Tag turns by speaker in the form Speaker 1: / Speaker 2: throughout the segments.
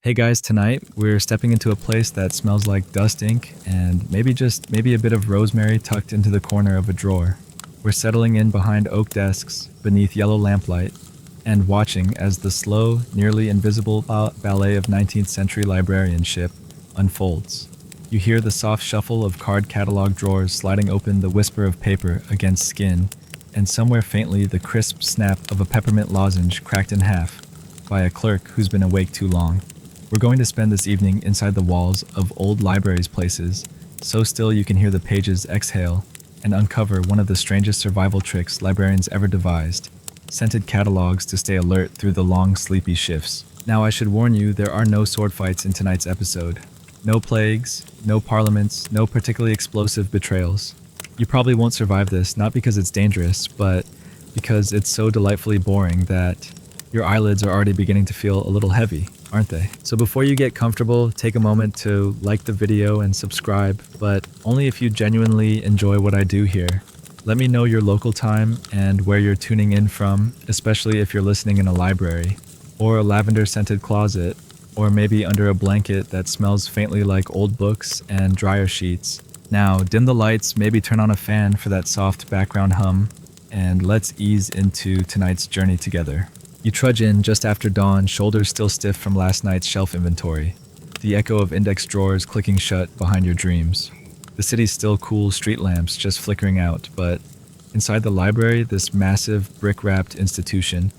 Speaker 1: Hey guys, tonight we're stepping into a place that smells like dust ink and maybe a bit of rosemary tucked into the corner of a drawer. We're settling in behind oak desks beneath yellow lamplight and watching as the slow, nearly invisible ballet of 19th century librarianship unfolds. You hear the soft shuffle of card catalog drawers sliding open, the whisper of paper against skin, and somewhere faintly the crisp snap of a peppermint lozenge cracked in half by a clerk who's been awake too long. We're going to spend this evening inside the walls of old libraries places, so still you can hear the pages exhale, and uncover one of the strangest survival tricks librarians ever devised: scented catalogs to stay alert through the long, sleepy shifts. Now I should warn you, there are no sword fights in tonight's episode. No plagues, no parliaments, no particularly explosive betrayals. You probably won't survive this, not because it's dangerous, but because it's so delightfully boring that your eyelids are already beginning to feel a little heavy, aren't they? So before you get comfortable, take a moment to like the video and subscribe, but only if you genuinely enjoy what I do here. Let me know your local time and where you're tuning in from, especially if you're listening in a library, or a lavender-scented closet, or maybe under a blanket that smells faintly like old books and dryer sheets. Now, dim the lights, maybe turn on a fan for that soft background hum, and let's ease into tonight's journey together. You trudge in just after dawn, shoulders still stiff from last night's shelf inventory, the echo of index drawers clicking shut behind your dreams. The city's still cool, street lamps just flickering out, but inside the library, this massive, brick-wrapped institution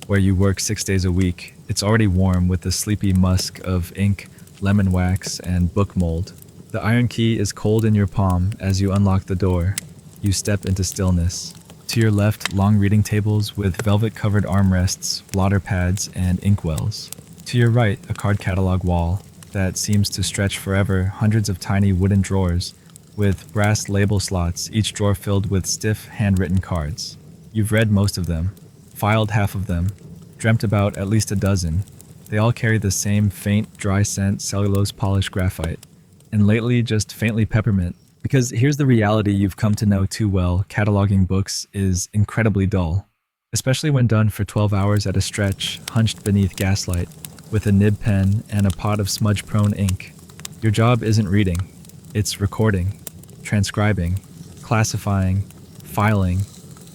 Speaker 1: where you work 6 days a week, it's already warm with the sleepy musk of ink, lemon wax, and book mold. The iron key is cold in your palm as you unlock the door. You step into stillness. To your left, long reading tables with velvet-covered armrests, blotter pads, and inkwells. To your right, a card catalog wall that seems to stretch forever, hundreds of tiny wooden drawers with brass label slots, each drawer filled with stiff, handwritten cards. You've read most of them, filed half of them, dreamt about at least a dozen. They all carry the same faint, dry scent, cellulose polished graphite, and lately just faintly peppermint. Because here's the reality you've come to know too well: cataloging books is incredibly dull, especially when done for 12 hours at a stretch, hunched beneath gaslight, with a nib pen and a pot of smudge-prone ink. Your job isn't reading, it's recording, transcribing, classifying, filing,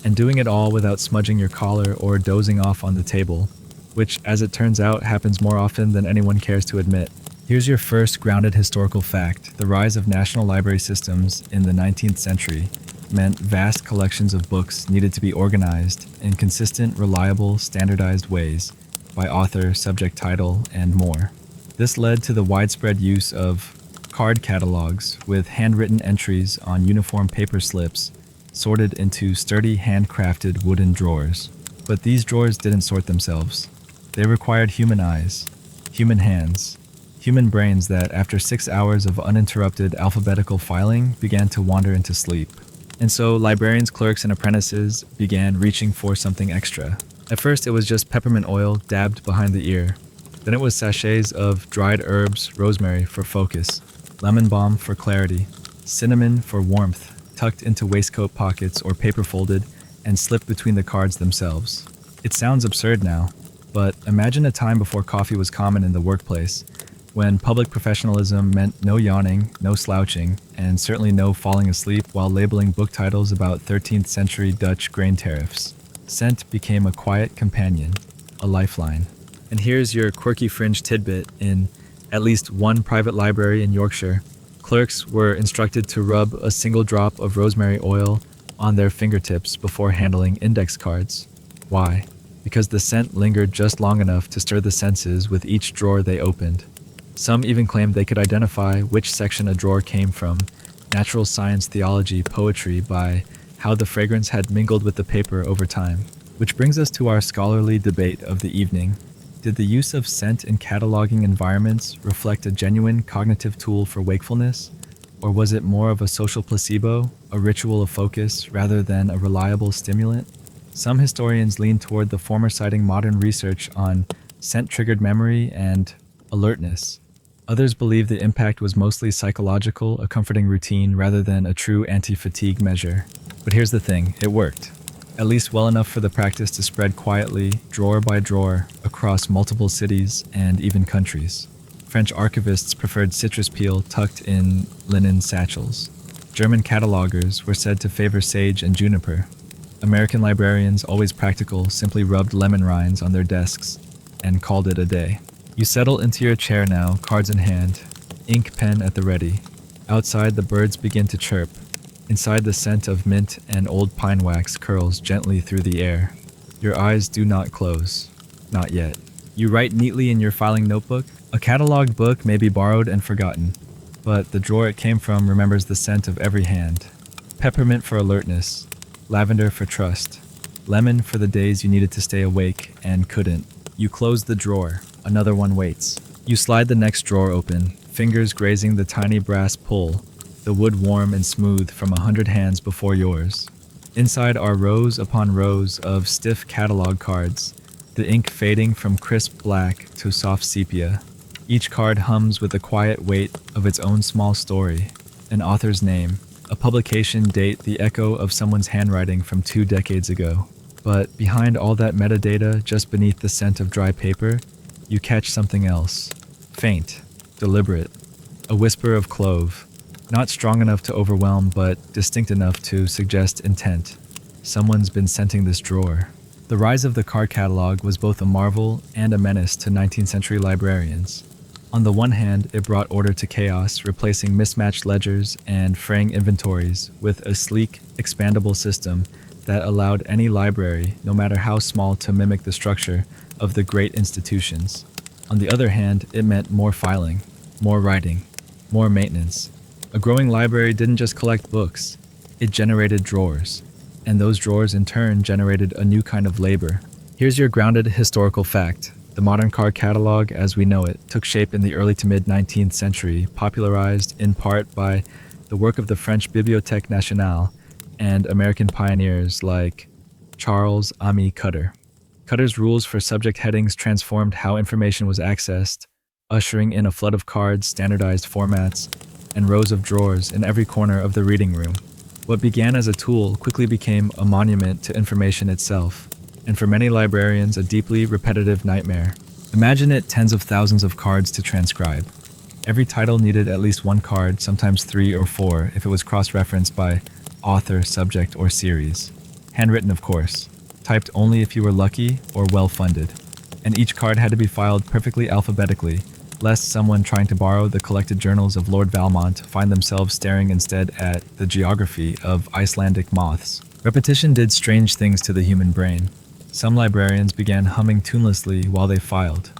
Speaker 1: and doing it all without smudging your collar or dozing off on the table, which, as it turns out, happens more often than anyone cares to admit. Here's your first grounded historical fact. The rise of national library systems in the 19th century meant vast collections of books needed to be organized in consistent, reliable, standardized ways by author, subject title, and more. This led to the widespread use of card catalogs with handwritten entries on uniform paper slips sorted into sturdy, handcrafted wooden drawers. But these drawers didn't sort themselves. They required human eyes, human hands, human brains that, after 6 hours of uninterrupted alphabetical filing, began to wander into sleep. And so librarians, clerks, and apprentices began reaching for something extra. At first it was just peppermint oil dabbed behind the ear. Then it was sachets of dried herbs, rosemary for focus, lemon balm for clarity, cinnamon for warmth, tucked into waistcoat pockets or paper folded and slipped between the cards themselves. It sounds absurd now, but imagine a time before coffee was common in the workplace, when public professionalism meant no yawning, no slouching, and certainly no falling asleep while labeling book titles about 13th century Dutch grain tariffs. Scent became a quiet companion, a lifeline. And here's your quirky fringe tidbit: in at least one private library in Yorkshire, clerks were instructed to rub a single drop of rosemary oil on their fingertips before handling index cards. Why? Because the scent lingered just long enough to stir the senses with each drawer they opened. Some even claimed they could identify which section a drawer came from, natural science, theology, poetry, by how the fragrance had mingled with the paper over time. Which brings us to our scholarly debate of the evening. Did the use of scent in cataloging environments reflect a genuine cognitive tool for wakefulness? Or was it more of a social placebo, a ritual of focus, rather than a reliable stimulant? Some historians lean toward the former, citing modern research on scent-triggered memory and alertness. Others believe the impact was mostly psychological, a comforting routine rather than a true anti-fatigue measure. But here's the thing, it worked. at least well enough for the practice to spread quietly, drawer by drawer, across multiple cities and even countries. French archivists preferred citrus peel tucked in linen satchels. German catalogers were said to favor sage and juniper. American librarians, always practical, simply rubbed lemon rinds on their desks and called it a day. You settle into your chair now, cards in hand, ink pen at the ready. Outside, the birds begin to chirp. Inside, the scent of mint and old pine wax curls gently through the air. Your eyes do not close. Not yet. You write neatly in your filing notebook. A cataloged book may be borrowed and forgotten, but the drawer it came from remembers the scent of every hand. Peppermint for alertness, lavender for trust, lemon for the days you needed to stay awake and couldn't. You close the drawer. Another one waits. You slide the next drawer open, fingers grazing the tiny brass pull, the wood warm and smooth from 100 hands before yours. Inside are rows upon rows of stiff catalog cards, the ink fading from crisp black to soft sepia. Each card hums with the quiet weight of its own small story, an author's name, a publication date, the echo of someone's handwriting from 2 decades ago. But behind all that metadata, just beneath the scent of dry paper, you catch something else. Faint, deliberate, a whisper of clove, not strong enough to overwhelm, but distinct enough to suggest intent. Someone's been scenting this drawer. The rise of the card catalog was both a marvel and a menace to 19th century librarians. On the one hand, it brought order to chaos, replacing mismatched ledgers and fraying inventories with a sleek, expandable system that allowed any library, no matter how small, to mimic the structure of the great institutions. On the other hand, it meant more filing, more writing, more maintenance. A growing library didn't just collect books, it generated drawers, and those drawers in turn generated a new kind of labor. Here's your grounded historical fact. The modern card catalog, as we know it, took shape in the early to mid-19th century, popularized in part by the work of the French Bibliothèque Nationale and American pioneers like Charles Ami Cutter. Cutter's rules for subject headings transformed how information was accessed, ushering in a flood of cards, standardized formats, and rows of drawers in every corner of the reading room. What began as a tool quickly became a monument to information itself, and for many librarians, a deeply repetitive nightmare. Imagine it tens of thousands of cards to transcribe. Every title needed at least 1 card, sometimes 3 or 4, if it was cross-referenced by author, subject, or series. Handwritten, of course. Typed only if you were lucky or well-funded. And each card had to be filed perfectly alphabetically, lest someone trying to borrow the collected journals of Lord Valmont find themselves staring instead at the geography of Icelandic moths. Repetition did strange things to the human brain. Some librarians began humming tunelessly while they filed.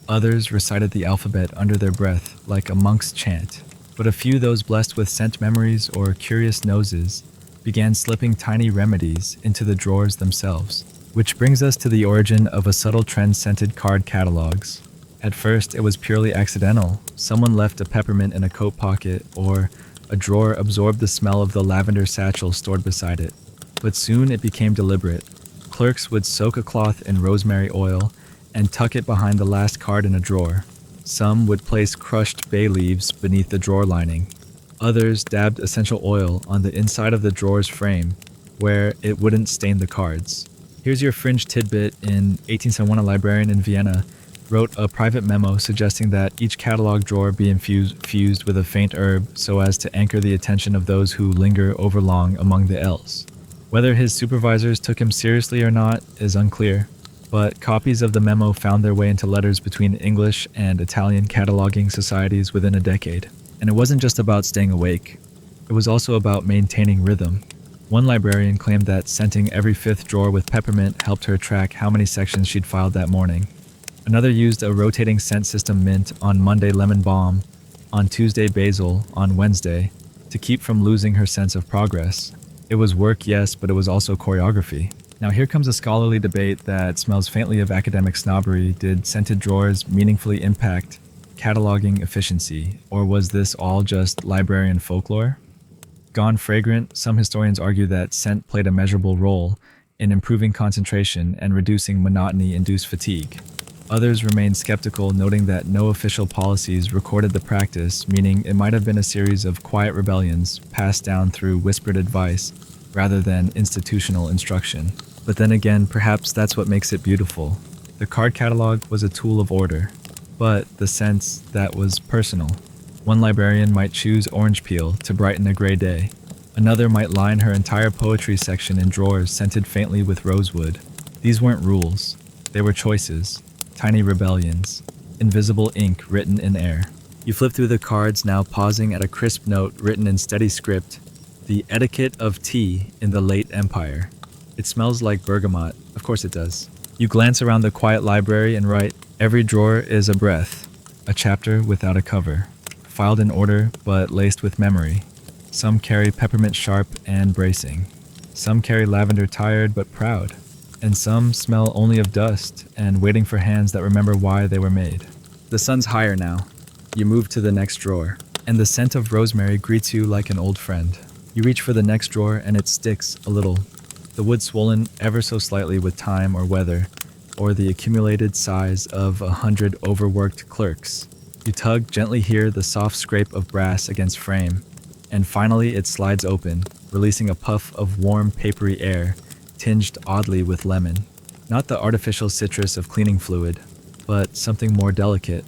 Speaker 1: Others recited the alphabet under their breath, like a monk's chant. But a few, those blessed with scent memories or curious noses, began slipping tiny remedies into the drawers themselves. Which brings us to the origin of a subtle trend-scented card catalogs. At first, it was purely accidental. Someone left a peppermint in a coat pocket, or a drawer absorbed the smell of the lavender satchel stored beside it. But soon it became deliberate. Clerks would soak a cloth in rosemary oil and tuck it behind the last card in a drawer. Some would place crushed bay leaves beneath the drawer lining. Others dabbed essential oil on the inside of the drawer's frame, where it wouldn't stain the cards. Here's your fringe tidbit. In 1871, a librarian in Vienna wrote a private memo suggesting that each catalog drawer be infused with a faint herb so as to anchor the attention of those who linger overlong among the L's. Whether his supervisors took him seriously or not is unclear, but copies of the memo found their way into letters between English and Italian cataloging societies within a decade. And it wasn't just about staying awake. It was also about maintaining rhythm. One librarian claimed that scenting every 5th drawer with peppermint helped her track how many sections she'd filed that morning. Another used a rotating scent system: mint on Monday, lemon balm on Tuesday, basil on Wednesday, to keep from losing her sense of progress. It was work, yes, but it was also choreography. Now here comes a scholarly debate that smells faintly of academic snobbery. Did scented drawers meaningfully impact cataloging efficiency, or was this all just librarian folklore? Gone fragrant, some historians argue that scent played a measurable role in improving concentration and reducing monotony-induced fatigue. Others remained skeptical, noting that no official policies recorded the practice, meaning it might have been a series of quiet rebellions passed down through whispered advice rather than institutional instruction. But then again, perhaps that's what makes it beautiful. The card catalog was a tool of order, but the sense that was personal. One librarian might choose orange peel to brighten a gray day. Another might line her entire poetry section in drawers scented faintly with rosewood. These weren't rules. They were choices, tiny rebellions, invisible ink written in air. You flip through the cards, now pausing at a crisp note written in steady script. The etiquette of tea in the late empire. It smells like bergamot. Of course it does. You glance around the quiet library and write, every drawer is a breath, a chapter without a cover, filed in order but laced with memory. Some carry peppermint sharp and bracing. Some carry lavender tired but proud. And some smell only of dust and waiting for hands that remember why they were made. The sun's higher now. You move to the next drawer, and the scent of rosemary greets you like an old friend. You reach for the next drawer and it sticks a little. The wood swollen ever so slightly with time or weather, or the accumulated size of 100 overworked clerks. You tug, gently hear the soft scrape of brass against frame, and finally it slides open, releasing a puff of warm, papery air, tinged oddly with lemon. Not the artificial citrus of cleaning fluid, but something more delicate,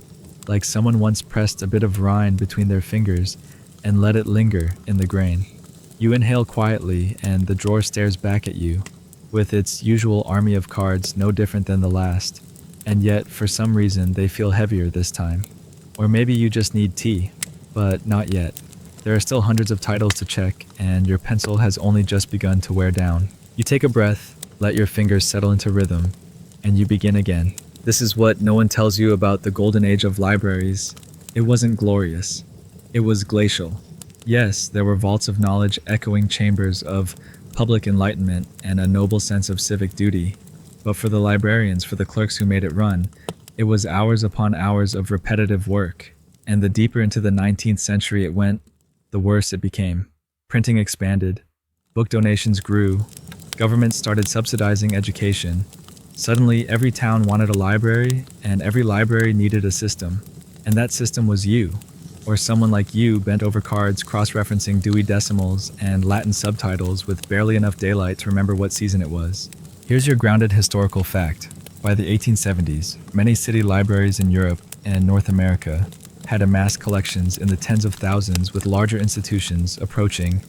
Speaker 1: like someone once pressed a bit of rind between their fingers and let it linger in the grain. You inhale quietly, and the drawer stares back at you, with its usual army of cards no different than the last, and yet for some reason they feel heavier this time. Or maybe you just need tea, but not yet. There are still hundreds of titles to check, and your pencil has only just begun to wear down. You take a breath, let your fingers settle into rhythm, and you begin again. This is what no one tells you about the golden age of libraries. It wasn't glorious. It was glacial. Yes, there were vaults of knowledge echoing chambers of public enlightenment and a noble sense of civic duty. But for the librarians, for the clerks who made it run, it was hours upon hours of repetitive work. And the deeper into the 19th century it went, the worse it became. Printing expanded. Book donations grew. Governments started subsidizing education. Suddenly, every town wanted a library, and every library needed a system. And that system was you, or someone like you bent over cards cross-referencing Dewey Decimals and Latin subtitles with barely enough daylight to remember what season it was. Here's your grounded historical fact. By the 1870s, many city libraries in Europe and North America had amassed collections in the tens of thousands, with larger institutions approaching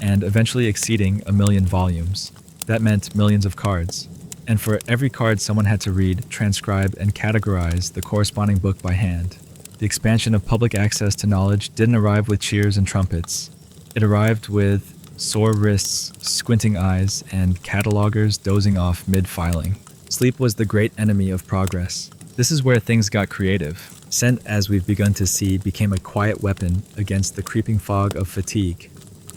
Speaker 1: and eventually exceeding 1 million volumes. That meant millions of cards. And for every card someone had to read, transcribe, and categorize the corresponding book by hand. The expansion of public access to knowledge didn't arrive with cheers and trumpets. It arrived with sore wrists, squinting eyes, and catalogers dozing off mid-filing. Sleep was the great enemy of progress. This is where things got creative. Scent, as we've begun to see, became a quiet weapon against the creeping fog of fatigue.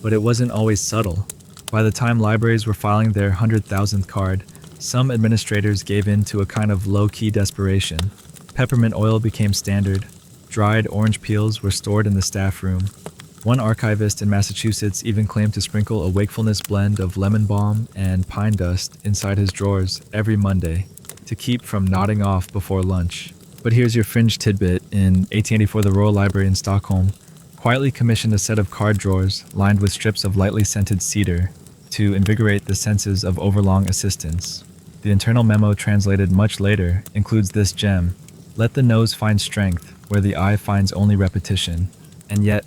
Speaker 1: But it wasn't always subtle. By the time libraries were filing their 100,000th card, some administrators gave in to a kind of low-key desperation. Peppermint oil became standard. Dried orange peels were stored in the staff room. One archivist in Massachusetts even claimed to sprinkle a wakefulness blend of lemon balm and pine dust inside his drawers every Monday to keep from nodding off before lunch. But here's your fringe tidbit. In 1884, the Royal Library in Stockholm quietly commissioned a set of card drawers lined with strips of lightly scented cedar to invigorate the senses of overlong assistants. The internal memo, translated much later, includes this gem: let the nose find strength where the eye finds only repetition. And yet,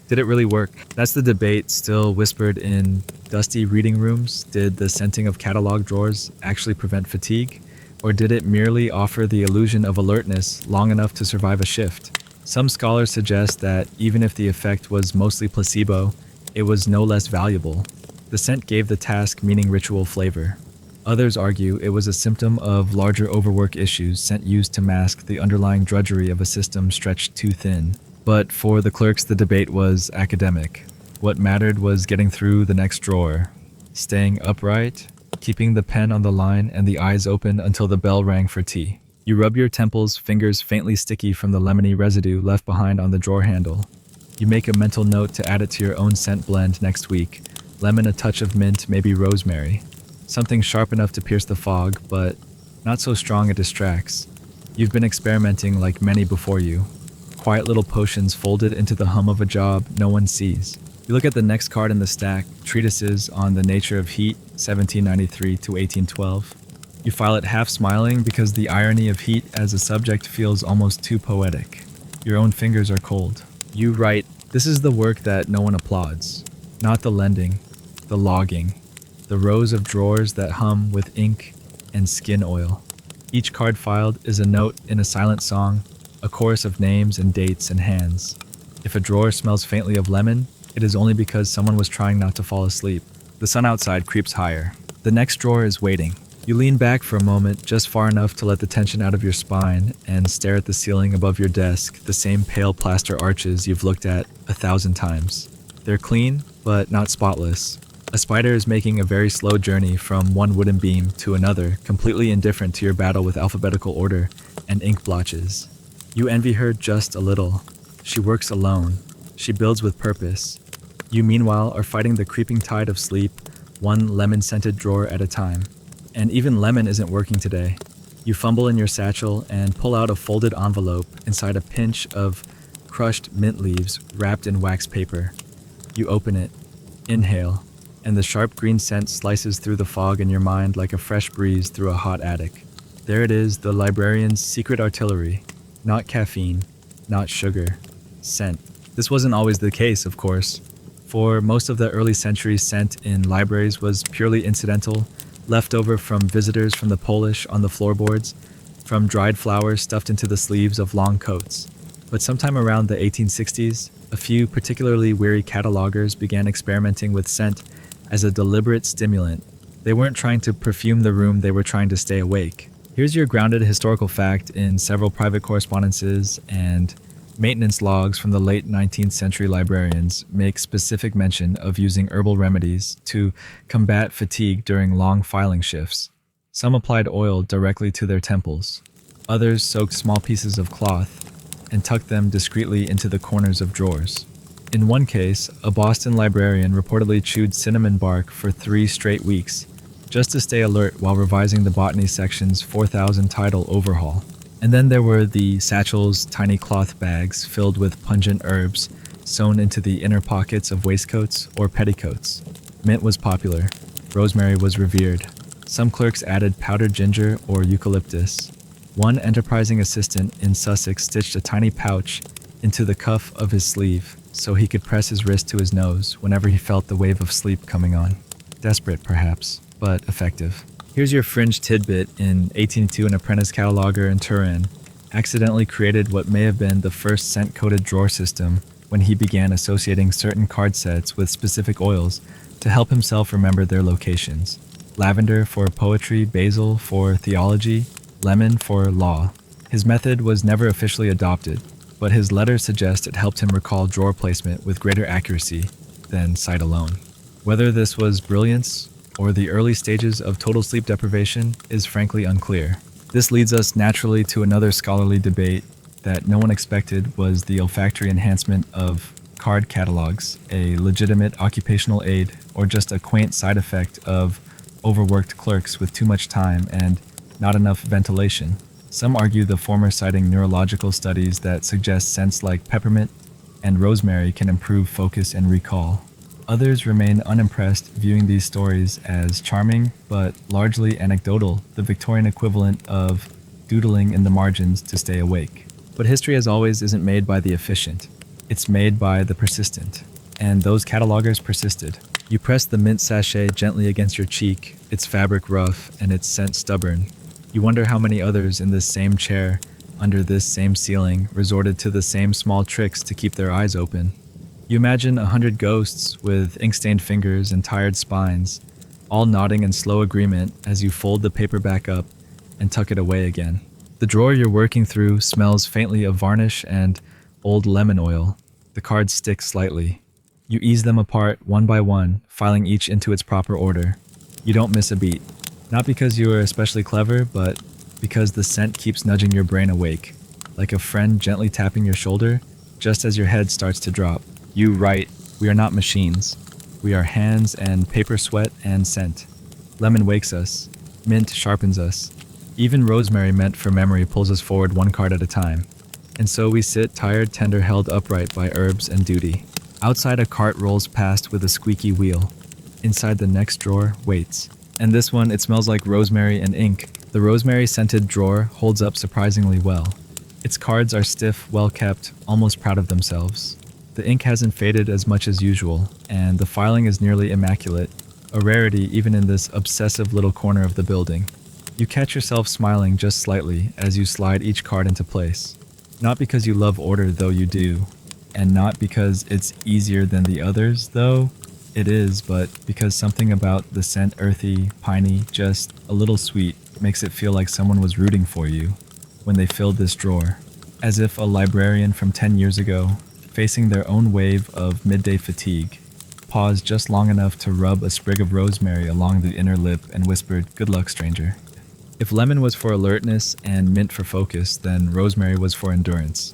Speaker 1: did it really work? That's the debate still whispered in dusty reading rooms. Did the scenting of catalog drawers actually prevent fatigue? Or did it merely offer the illusion of alertness long enough to survive a shift? Some scholars suggest that even if the effect was mostly placebo, it was no less valuable. The scent gave the task meaning, ritual flavor. Others argue it was a symptom of larger overwork issues, scent used to mask the underlying drudgery of a system stretched too thin. But for the clerks, the debate was academic. What mattered was getting through the next drawer, staying upright, keeping the pen on the line and the eyes open until the bell rang for tea. You rub your temples, fingers faintly sticky from the lemony residue left behind on the drawer handle. You make a mental note to add it to your own scent blend next week. Lemon, a touch of mint, maybe rosemary. Something sharp enough to pierce the fog, but not so strong it distracts. You've been experimenting like many before you. Quiet little potions folded into the hum of a job no one sees. You look at the next card in the stack, Treatises on the Nature of Heat, 1793 to 1812. You file it half smiling because the irony of heat as a subject feels almost too poetic. Your own fingers are cold. You write, "This is the work that no one applauds. Not the lending, the logging, the rows of drawers that hum with ink and skin oil." Each card filed is a note in a silent song, a chorus of names and dates and hands. If a drawer smells faintly of lemon, it is only because someone was trying not to fall asleep. The sun outside creeps higher. The next drawer is waiting. You lean back for a moment, just far enough to let the tension out of your spine, and stare at the ceiling above your desk, the same pale plaster arches you've looked at 1,000 times. They're clean, but not spotless. A spider is making a very slow journey from one wooden beam to another, completely indifferent to your battle with alphabetical order and ink blotches. You envy her just a little. She works alone. She builds with purpose. You, meanwhile, are fighting the creeping tide of sleep, one lemon-scented drawer at a time. And even lemon isn't working today. You fumble in your satchel and pull out a folded envelope inside a pinch of crushed mint leaves wrapped in wax paper. You open it, inhale, and the sharp green scent slices through the fog in your mind like a fresh breeze through a hot attic. There it is, the librarian's secret artillery. Not caffeine, not sugar, scent. This wasn't always the case, of course. For most of the early century, scent in libraries was purely incidental, left over from visitors from the Polish on the floorboards, from dried flowers stuffed into the sleeves of long coats. But sometime around the 1860s, a few particularly weary catalogers began experimenting with scent as a deliberate stimulant. They weren't trying to perfume the room, they were trying to stay awake. Here's your grounded historical fact in several private correspondences and maintenance logs from the late 19th century librarians make specific mention of using herbal remedies to combat fatigue during long filing shifts. Some applied oil directly to their temples. Others soaked small pieces of cloth and tucked them discreetly into the corners of drawers. In one case, a Boston librarian reportedly chewed cinnamon bark for 3 straight weeks, just to stay alert while revising the botany section's 4,000 title overhaul. And then there were the satchels, tiny cloth bags filled with pungent herbs sewn into the inner pockets of waistcoats or petticoats. Mint was popular. Rosemary was revered. Some clerks added powdered ginger or eucalyptus. One enterprising assistant in Sussex stitched a tiny pouch into the cuff of his sleeve so he could press his wrist to his nose whenever he felt the wave of sleep coming on. Desperate, perhaps, but effective. Here's your fringe tidbit. In 1802, an apprentice cataloger in Turin accidentally created what may have been the first scent-coded drawer system when he began associating certain card sets with specific oils to help himself remember their locations. Lavender for poetry, basil for theology, lemon for law. His method was never officially adopted, but his letters suggest it helped him recall drawer placement with greater accuracy than sight alone. Whether this was brilliance or the early stages of total sleep deprivation is frankly unclear. This leads us naturally to another scholarly debate that no one expected was the olfactory enhancement of card catalogs, a legitimate occupational aid, or just a quaint side effect of overworked clerks with too much time and not enough ventilation. Some argue the former, citing neurological studies that suggest scents like peppermint and rosemary can improve focus and recall. Others remain unimpressed, viewing these stories as charming but largely anecdotal, the Victorian equivalent of doodling in the margins to stay awake. But history, as always, isn't made by the efficient. It's made by the persistent. And those catalogers persisted. You press the mint sachet gently against your cheek, its fabric rough and its scent stubborn. You wonder how many others in this same chair, under this same ceiling, resorted to the same small tricks to keep their eyes open. You imagine 100 ghosts with ink-stained fingers and tired spines, all nodding in slow agreement as you fold the paper back up and tuck it away again. The drawer you're working through smells faintly of varnish and old lemon oil. The cards stick slightly. You ease them apart one by one, filing each into its proper order. You don't miss a beat. Not because you are especially clever, but because the scent keeps nudging your brain awake, like a friend gently tapping your shoulder just as your head starts to drop. You write, "We are not machines. We are hands and paper, sweat and scent." Lemon wakes us. Mint sharpens us. Even rosemary, meant for memory, pulls us forward one card at a time. And so we sit, tired, tender, held upright by herbs and duty. Outside, a cart rolls past with a squeaky wheel. Inside the next drawer, waits. And this one, it smells like rosemary and ink. The rosemary-scented drawer holds up surprisingly well. Its cards are stiff, well-kept, almost proud of themselves. The ink hasn't faded as much as usual, and the filing is nearly immaculate, a rarity even in this obsessive little corner of the building. You catch yourself smiling just slightly as you slide each card into place. Not because you love order, though you do, and not because it's easier than the others, though it is, but because something about the scent, earthy, piney, just a little sweet, makes it feel like someone was rooting for you when they filled this drawer. As if a librarian from 10 years ago, facing their own wave of midday fatigue, paused just long enough to rub a sprig of rosemary along the inner lip and whispered, "Good luck, stranger." If lemon was for alertness and mint for focus, then rosemary was for endurance.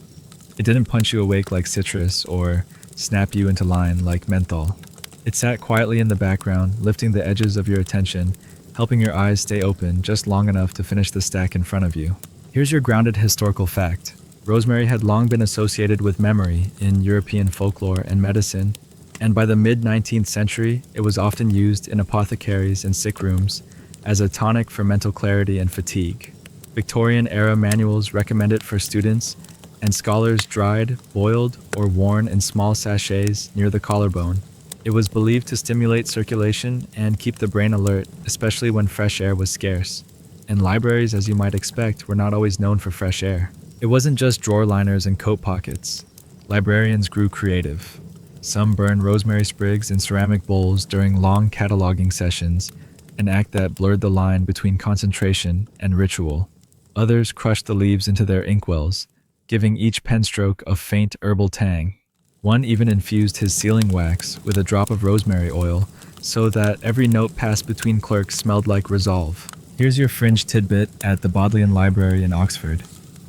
Speaker 1: It didn't punch you awake like citrus or snap you into line like menthol. It sat quietly in the background, lifting the edges of your attention, helping your eyes stay open just long enough to finish the stack in front of you. Here's your grounded historical fact. Rosemary had long been associated with memory in European folklore and medicine, and by the mid-19th century, it was often used in apothecaries and sick rooms as a tonic for mental clarity and fatigue. Victorian-era manuals recommend it for students, and scholars dried, boiled, or worn in small sachets near the collarbone. It was believed to stimulate circulation and keep the brain alert, especially when fresh air was scarce. And libraries, as you might expect, were not always known for fresh air. It wasn't just drawer liners and coat pockets. Librarians grew creative. Some burned rosemary sprigs in ceramic bowls during long cataloging sessions, an act that blurred the line between concentration and ritual. Others crushed the leaves into their inkwells, giving each pen stroke a faint herbal tang. One even infused his sealing wax with a drop of rosemary oil so that every note passed between clerks smelled like resolve. Here's your fringe tidbit at the Bodleian Library in Oxford.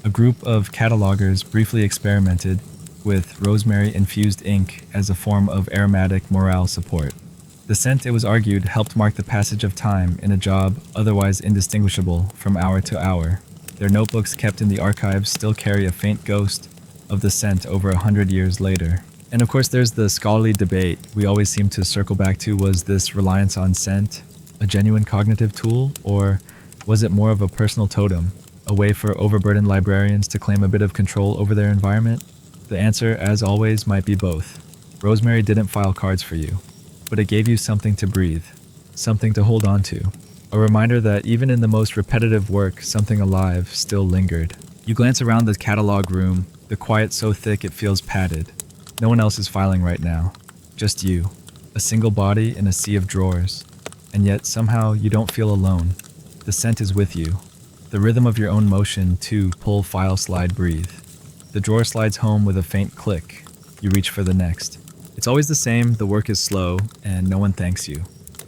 Speaker 1: A group of catalogers briefly experimented with rosemary-infused ink as a form of aromatic morale support. The scent, it was argued, helped mark the passage of time in a job otherwise indistinguishable from hour to hour. Their notebooks kept in the archives still carry a faint ghost of the scent over 100 years later. And of course, there's the scholarly debate we always seem to circle back to. Was this reliance on scent a genuine cognitive tool, or was it more of a personal totem, a way for overburdened librarians to claim a bit of control over their environment? The answer, as always, might be both. Rosemary didn't file cards for you, but it gave you something to breathe, something to hold on to, a reminder that even in the most repetitive work, something alive still lingered. You glance around the catalog room, the quiet so thick it feels padded. No one else is filing right now, just you, a single body in a sea of drawers. And yet somehow you don't feel alone. The scent is with you. The rhythm of your own motion to pull, file, slide, breathe. The drawer slides home with a faint click. You reach for the next. It's always the same, the work is slow, and no one thanks you.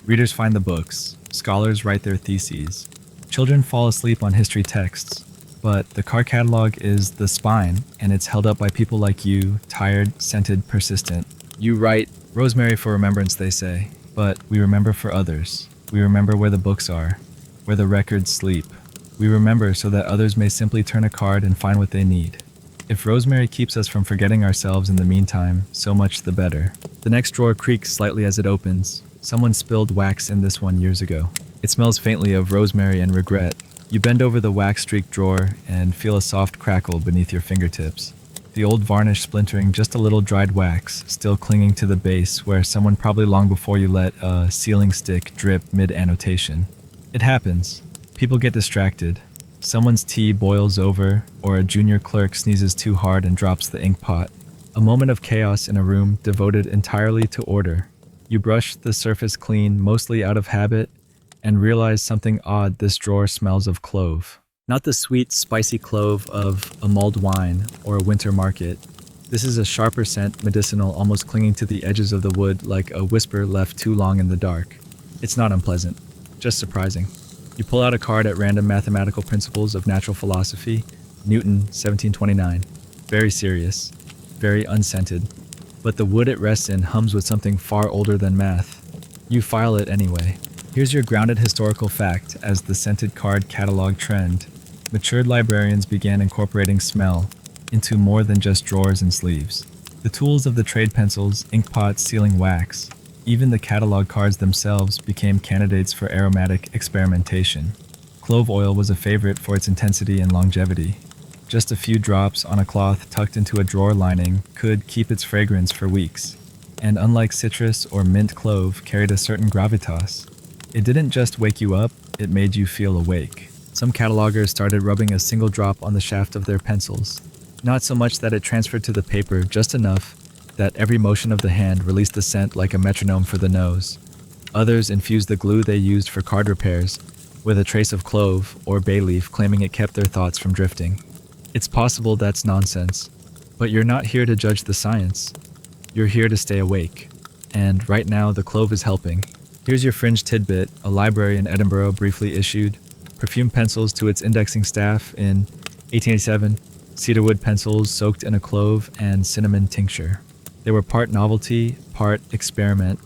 Speaker 1: Readers find the books. Scholars write their theses. Children fall asleep on history texts. But the card catalog is the spine, and it's held up by people like you, tired, scented, persistent. You write, rosemary for remembrance, they say. But we remember for others. We remember where the books are, where the records sleep. We remember so that others may simply turn a card and find what they need. If rosemary keeps us from forgetting ourselves in the meantime, so much the better. The next drawer creaks slightly as it opens. Someone spilled wax in this one years ago. It smells faintly of rosemary and regret. You bend over the wax-streaked drawer and feel a soft crackle beneath your fingertips. The old varnish splintering, just a little dried wax, still clinging to the base where someone probably long before you let a sealing stick drip mid-annotation. It happens. People get distracted. Someone's tea boils over, or a junior clerk sneezes too hard and drops the ink pot. A moment of chaos in a room devoted entirely to order. You brush the surface clean, mostly out of habit, and realize something odd. This drawer smells of clove. Not the sweet, spicy clove of a mulled wine or a winter market. This is a sharper scent, medicinal, almost clinging to the edges of the wood like a whisper left too long in the dark. It's not unpleasant, just surprising. You pull out a card at random. Mathematical Principles of Natural Philosophy, Newton, 1729. Very serious, very unscented. But the wood it rests in hums with something far older than math. You file it anyway. Here's your grounded historical fact. As the scented card catalog trend, matured librarians began incorporating smell into more than just drawers and sleeves. The tools of the trade pencils, ink pots, sealing wax, even the catalog cards themselves became candidates for aromatic experimentation. Clove oil was a favorite for its intensity and longevity. Just a few drops on a cloth tucked into a drawer lining could keep its fragrance for weeks. And unlike citrus or mint clove, carried a certain gravitas. It didn't just wake you up, it made you feel awake. Some catalogers started rubbing a single drop on the shaft of their pencils. Not so much that it transferred to the paper, just enough that every motion of the hand released the scent like a metronome for the nose. Others infused the glue they used for card repairs with a trace of clove or bay leaf, claiming it kept their thoughts from drifting. It's possible that's nonsense, but you're not here to judge the science. You're here to stay awake. And right now, the clove is helping. Here's your fringe tidbit a library in Edinburgh briefly issued perfume pencils to its indexing staff in 1887, cedarwood pencils soaked in a clove and cinnamon tincture. They were part novelty, part experiment,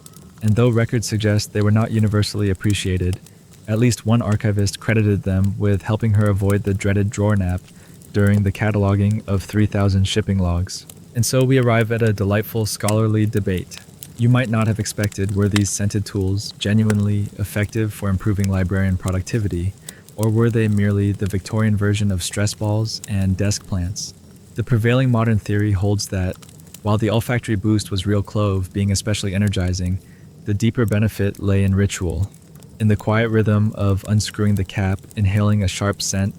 Speaker 1: and though records suggest they were not universally appreciated, at least one archivist credited them with helping her avoid the dreaded drawer nap during the cataloging of 3,000 shipping logs. And so we arrive at a delightful scholarly debate. You might not have expected were these scented tools genuinely effective for improving librarian productivity, or were they merely the Victorian version of stress balls and desk plants? The prevailing modern theory holds that, while the olfactory boost was real clove being especially energizing, the deeper benefit lay in ritual, in the quiet rhythm of unscrewing the cap, inhaling a sharp scent,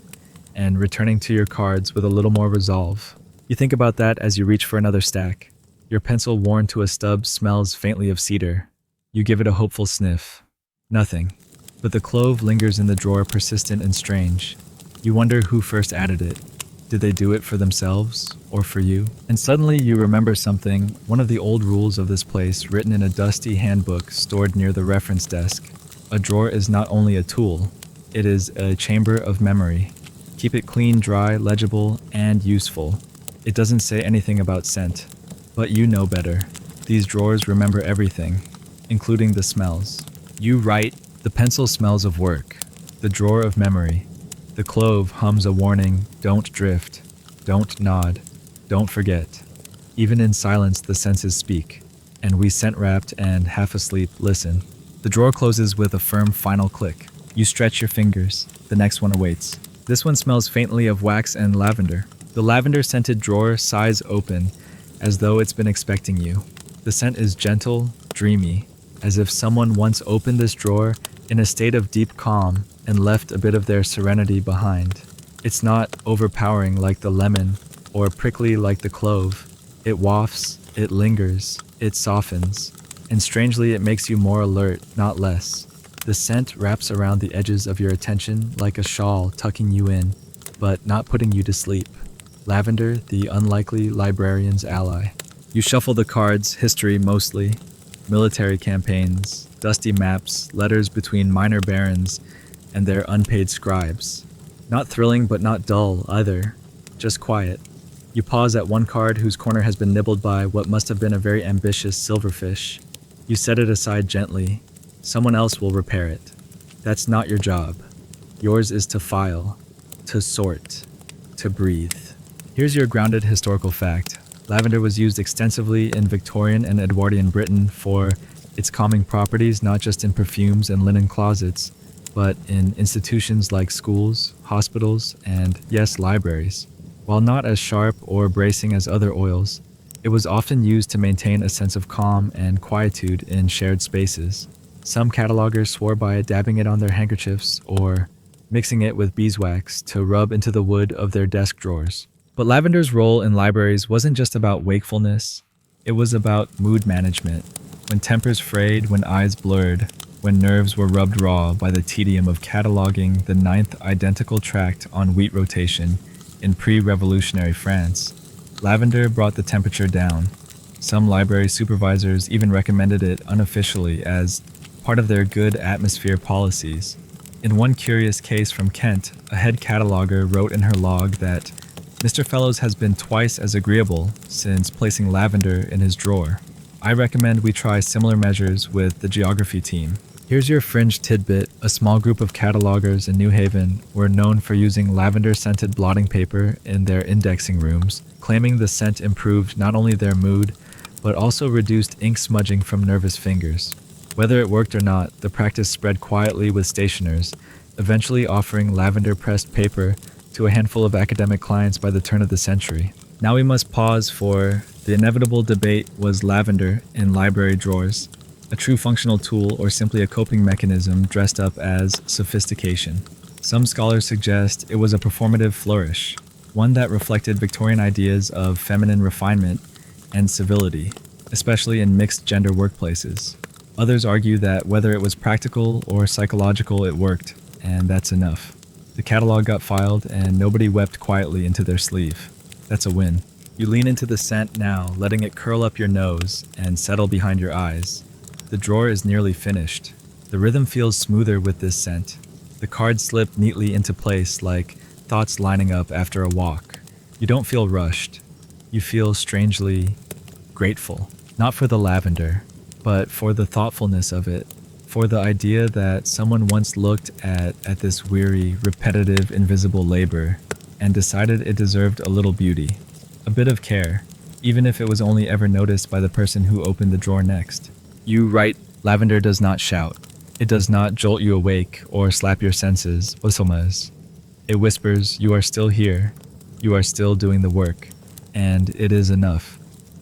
Speaker 1: and returning to your cards with a little more resolve. You think about that as you reach for another stack. Your pencil worn to a stub smells faintly of cedar. You give it a hopeful sniff. Nothing. But the clove lingers in the drawer, persistent and strange. You wonder who first added it. Did they do it for themselves or for you? And suddenly you remember something, one of the old rules of this place written in a dusty handbook stored near the reference desk. A drawer is not only a tool, it is a chamber of memory. Keep it clean, dry, legible, and useful. It doesn't say anything about scent, but you know better. These drawers remember everything, including the smells. You write, the pencil smells of work, the drawer of memory. The clove hums a warning, don't drift, don't nod, don't forget. Even in silence the senses speak, and we scent-wrapped and half-asleep listen. The drawer closes with a firm final click. You stretch your fingers, the next one awaits. This one smells faintly of wax and lavender. The lavender-scented drawer sighs open, as though it's been expecting you. The scent is gentle, dreamy, as if someone once opened this drawer in a state of deep calm and left a bit of their serenity behind. It's not overpowering like the lemon or prickly like the clove. It wafts, it lingers, it softens, and strangely it makes you more alert, not less. The scent wraps around the edges of your attention like a shawl, tucking you in, but not putting you to sleep. Lavender, the unlikely librarian's ally. You shuffle the cards, history mostly, military campaigns, dusty maps, letters between minor barons and their unpaid scribes. Not thrilling but not dull either, just quiet. You pause at one card whose corner has been nibbled by what must have been a very ambitious silverfish. You set it aside gently. Someone else will repair it. That's not your job. Yours is to file, to sort, to breathe. Here's your grounded historical fact. Lavender was used extensively in Victorian and Edwardian Britain for its calming properties, not just in perfumes and linen closets, but in institutions like schools, hospitals, and, yes, libraries. While not as sharp or bracing as other oils, it was often used to maintain a sense of calm and quietude in shared spaces. Some catalogers swore by dabbing it on their handkerchiefs or mixing it with beeswax to rub into the wood of their desk drawers. But lavender's role in libraries wasn't just about wakefulness, it was about mood management. When tempers frayed, when eyes blurred, when nerves were rubbed raw by the tedium of cataloging the 9th identical tract on wheat rotation in pre-revolutionary France, lavender brought the temperature down. Some library supervisors even recommended it unofficially as part of their good atmosphere policies. In one curious case from Kent, a head cataloger wrote in her log that Mr. Fellows has been twice as agreeable since placing lavender in his drawer. I recommend we try similar measures with the geography team. Here's your fringe tidbit. A small group of catalogers in New Haven were known for using lavender-scented blotting paper in their indexing rooms, claiming the scent improved not only their mood, but also reduced ink smudging from nervous fingers. Whether it worked or not, the practice spread quietly with stationers, eventually offering lavender-pressed paper to a handful of academic clients by the turn of the century. Now we must pause for the inevitable debate: was lavender in library drawers a true functional tool or simply a coping mechanism dressed up as sophistication? Some scholars suggest it was a performative flourish, one that reflected Victorian ideas of feminine refinement and civility, especially in mixed-gender workplaces. Others argue that whether it was practical or psychological, it worked, and that's enough. The catalog got filed, and nobody wept quietly into their sleeve. That's a win. You lean into the scent now, letting it curl up your nose and settle behind your eyes. The drawer is nearly finished. The rhythm feels smoother with this scent. The cards slip neatly into place like thoughts lining up after a walk. You don't feel rushed. You feel strangely grateful. Not for the lavender, but for the thoughtfulness of it. For the idea that someone once looked at this weary, repetitive, invisible labor and decided it deserved a little beauty. A bit of care, even if it was only ever noticed by the person who opened the drawer next. You write, lavender does not shout. It does not jolt you awake or slap your senses. It whispers, you are still here. You are still doing the work. And it is enough.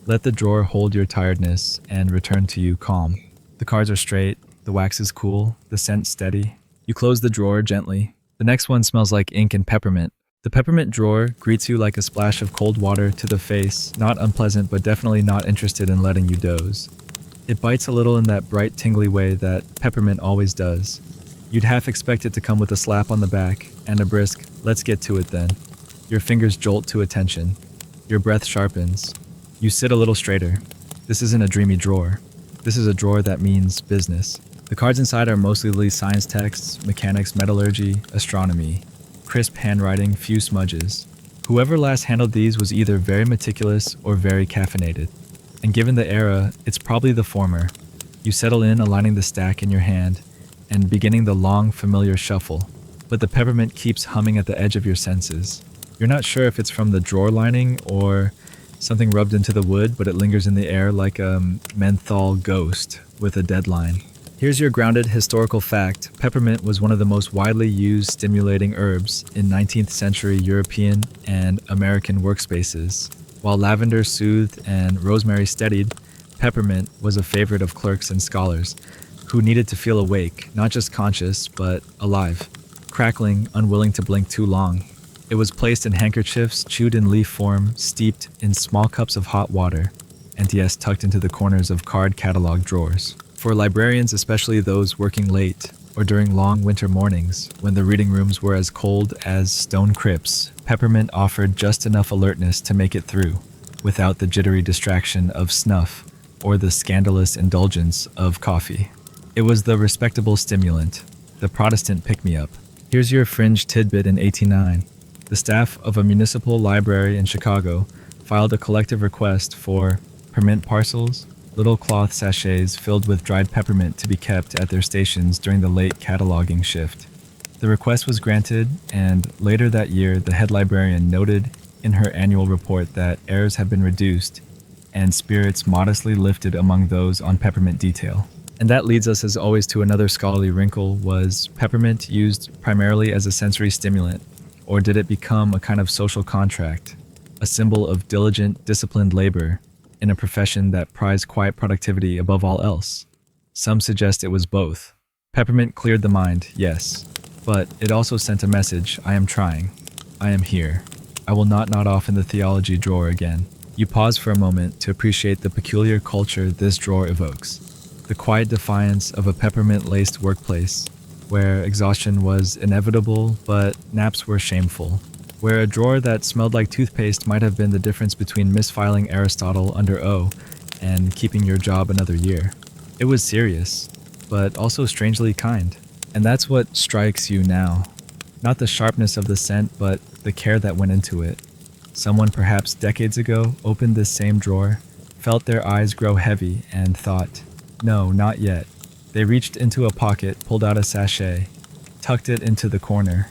Speaker 1: Let the drawer hold your tiredness and return to you calm. The cards are straight. The wax is cool. The scent steady. You close the drawer gently. The next one smells like ink and peppermint. The peppermint drawer greets you like a splash of cold water to the face, not unpleasant but definitely not interested in letting you doze. It bites a little in that bright, tingly way that peppermint always does. You'd half expect it to come with a slap on the back and a brisk, let's get to it then. Your fingers jolt to attention. Your breath sharpens. You sit a little straighter. This isn't a dreamy drawer. This is a drawer that means business. The cards inside are mostly science texts, mechanics, metallurgy, astronomy. Crisp handwriting, few smudges. Whoever last handled these was either very meticulous or very caffeinated. And given the era, it's probably the former. You settle in, aligning the stack in your hand, and beginning the long, familiar shuffle. But the peppermint keeps humming at the edge of your senses. You're not sure if it's from the drawer lining or something rubbed into the wood, but it lingers in the air like a menthol ghost with a deadline. Here's your grounded historical fact. Peppermint was one of the most widely used stimulating herbs in 19th century European and American workspaces. While lavender soothed and rosemary steadied, peppermint was a favorite of clerks and scholars who needed to feel awake, not just conscious, but alive, crackling, unwilling to blink too long. It was placed in handkerchiefs, chewed in leaf form, steeped in small cups of hot water, and yes, tucked into the corners of card catalog drawers. For librarians, especially those working late or during long winter mornings when the reading rooms were as cold as stone crypts, peppermint offered just enough alertness to make it through, without the jittery distraction of snuff or the scandalous indulgence of coffee. It was the respectable stimulant, the Protestant pick-me-up. Here's your fringe tidbit. In 1809, the staff of a municipal library in Chicago filed a collective request for peppermint parcels, little cloth sachets filled with dried peppermint to be kept at their stations during the late cataloging shift. The request was granted, and later that year, the head librarian noted in her annual report that errors have been reduced and spirits modestly lifted among those on peppermint detail. And that leads us, as always, to another scholarly wrinkle. Was peppermint used primarily as a sensory stimulant, or did it become a kind of social contract, a symbol of diligent, disciplined labor in a profession that prized quiet productivity above all else? Some suggest it was both. Peppermint cleared the mind, yes, but it also sent a message: I am trying. I am here. I will not nod off in the theology drawer again. You pause for a moment to appreciate the peculiar culture this drawer evokes. The quiet defiance of a peppermint-laced workplace, where exhaustion was inevitable but naps were shameful. Where a drawer that smelled like toothpaste might have been the difference between misfiling Aristotle under O and keeping your job another year. It was serious, but also strangely kind. And that's what strikes you now. Not the sharpness of the scent, but the care that went into it. Someone perhaps decades ago opened this same drawer, felt their eyes grow heavy, and thought, no, not yet. They reached into a pocket, pulled out a sachet, tucked it into the corner.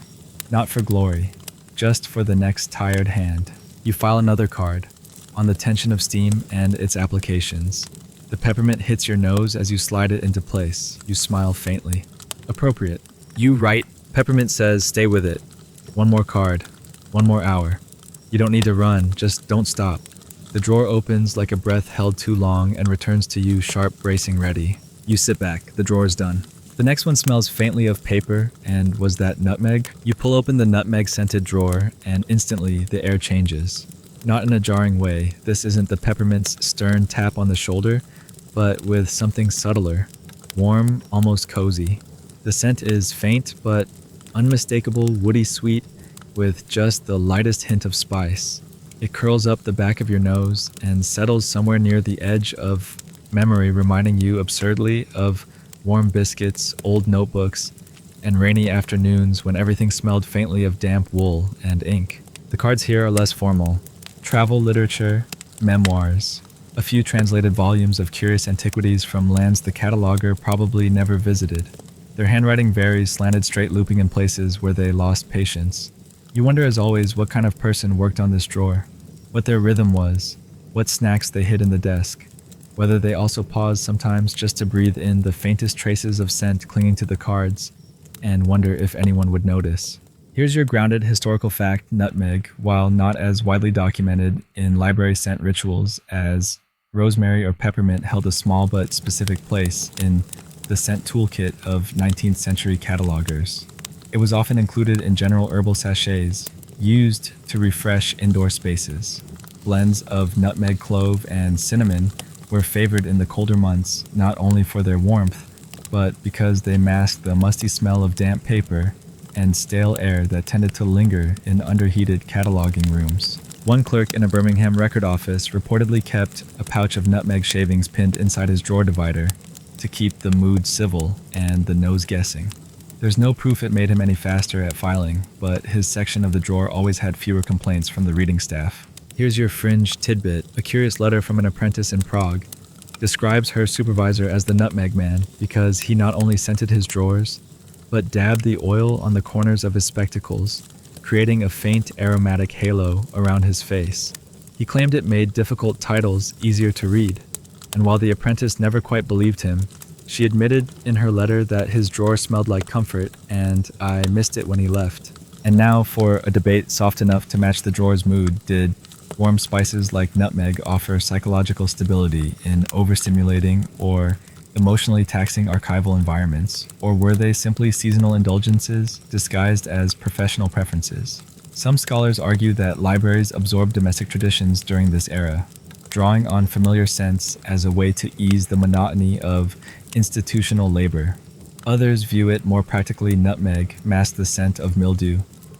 Speaker 1: Not for glory, just for the next tired hand. You file another card, on the tension of steam and its applications. The peppermint hits your nose as you slide it into place. You smile faintly. Appropriate. You write. Peppermint says, stay with it. One more card. One more hour. You don't need to run, just don't stop. The drawer opens like a breath held too long and returns to you sharp, bracing ready. You sit back. The drawer is done. The next one smells faintly of paper, and was that nutmeg? You pull open the nutmeg-scented drawer, and instantly the air changes. Not in a jarring way. This isn't the peppermint's stern tap on the shoulder, but with something subtler. Warm, almost cozy. The scent is faint, but unmistakable woody sweet with just the lightest hint of spice. It curls up the back of your nose and settles somewhere near the edge of memory, reminding you absurdly of warm biscuits, old notebooks, and rainy afternoons when everything smelled faintly of damp wool and ink. The cards here are less formal. Travel literature, memoirs, a few translated volumes of curious antiquities from lands the cataloger probably never visited. Their handwriting varies, slanted straight looping in places where they lost patience. You wonder as always what kind of person worked on this drawer, what their rhythm was, what snacks they hid in the desk, whether they also paused sometimes just to breathe in the faintest traces of scent clinging to the cards, and wonder if anyone would notice. Here's your grounded historical fact: nutmeg, while not as widely documented in library scent rituals as rosemary or peppermint, held a small but specific place in the scent toolkit of 19th century catalogers. It was often included in general herbal sachets, used to refresh indoor spaces. Blends of nutmeg, clove, and cinnamon were favored in the colder months, not only for their warmth, but because they masked the musty smell of damp paper and stale air that tended to linger in underheated cataloging rooms. One clerk in a Birmingham record office reportedly kept a pouch of nutmeg shavings pinned inside his drawer divider to keep the mood civil and the nose guessing. There's no proof it made him any faster at filing, but his section of the drawer always had fewer complaints from the reading staff. Here's your fringe tidbit. A curious letter from an apprentice in Prague describes her supervisor as the nutmeg man because he not only scented his drawers, but dabbed the oil on the corners of his spectacles, creating a faint aromatic halo around his face. He claimed it made difficult titles easier to read, and while the apprentice never quite believed him, she admitted in her letter that his drawer smelled like comfort, and I missed it when he left. And now for a debate soft enough to match the drawer's mood: did warm spices like nutmeg offer psychological stability in overstimulating or emotionally taxing archival environments, or were they simply seasonal indulgences disguised as professional preferences? Some scholars argue that libraries absorbed domestic traditions during this era, drawing on familiar scents as a way to ease the monotony of institutional labor. Others view it more practically. Nutmeg masked the scent of mildew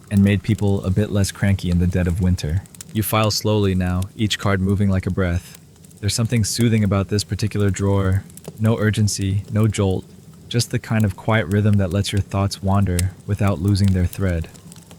Speaker 1: and made people a bit less cranky in the dead of winter. You file slowly now, each card moving like a breath. There's something soothing about this particular drawer. No urgency, no jolt, just the kind of quiet rhythm that lets your thoughts wander without losing their thread.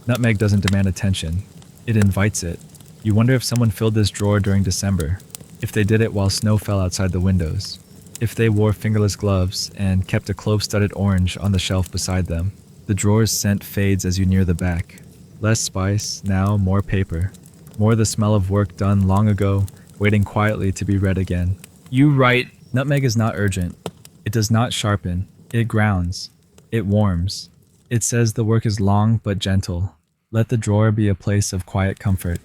Speaker 1: Nutmeg doesn't demand attention, it invites it. You wonder if someone filled this drawer during December, if they did it while snow fell outside the windows, if they wore fingerless gloves and kept a clove-studded orange on the shelf beside them. The drawer's scent fades as you near the back. Less spice, now more paper. More the smell of work done long ago, waiting quietly to be read again. You write. Nutmeg is not urgent. It does not sharpen. It grounds. It warms. It says the work is long but gentle. Let the drawer be a place of quiet comfort.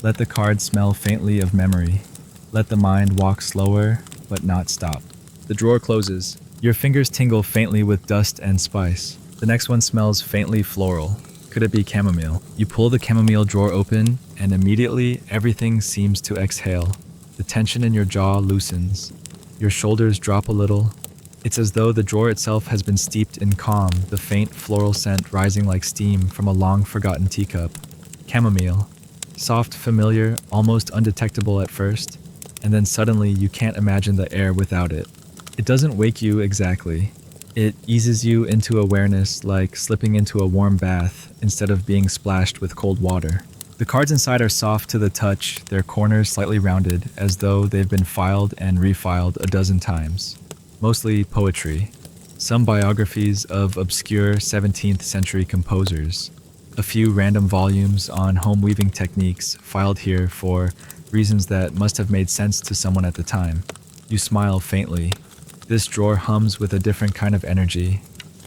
Speaker 1: Let the cards smell faintly of memory. Let the mind walk slower but not stop. The drawer closes. Your fingers tingle faintly with dust and spice. The next one smells faintly floral. Could it be chamomile? You pull the chamomile drawer open, and immediately everything seems to exhale. The tension in your jaw loosens. Your shoulders drop a little. It's as though the drawer itself has been steeped in calm, the faint floral scent rising like steam from a long-forgotten teacup. Chamomile. Soft, familiar, almost undetectable at first, and then suddenly you can't imagine the air without it. It doesn't wake you exactly. It eases you into awareness like slipping into a warm bath instead of being splashed with cold water. The cards inside are soft to the touch, their corners slightly rounded, as though they've been filed and refiled a dozen times. Mostly poetry. some biographies of obscure 17th century composers, a few random volumes on home weaving techniques filed here for reasons that must have made sense to someone at the time. You smile faintly. This drawer hums with a different kind of energy,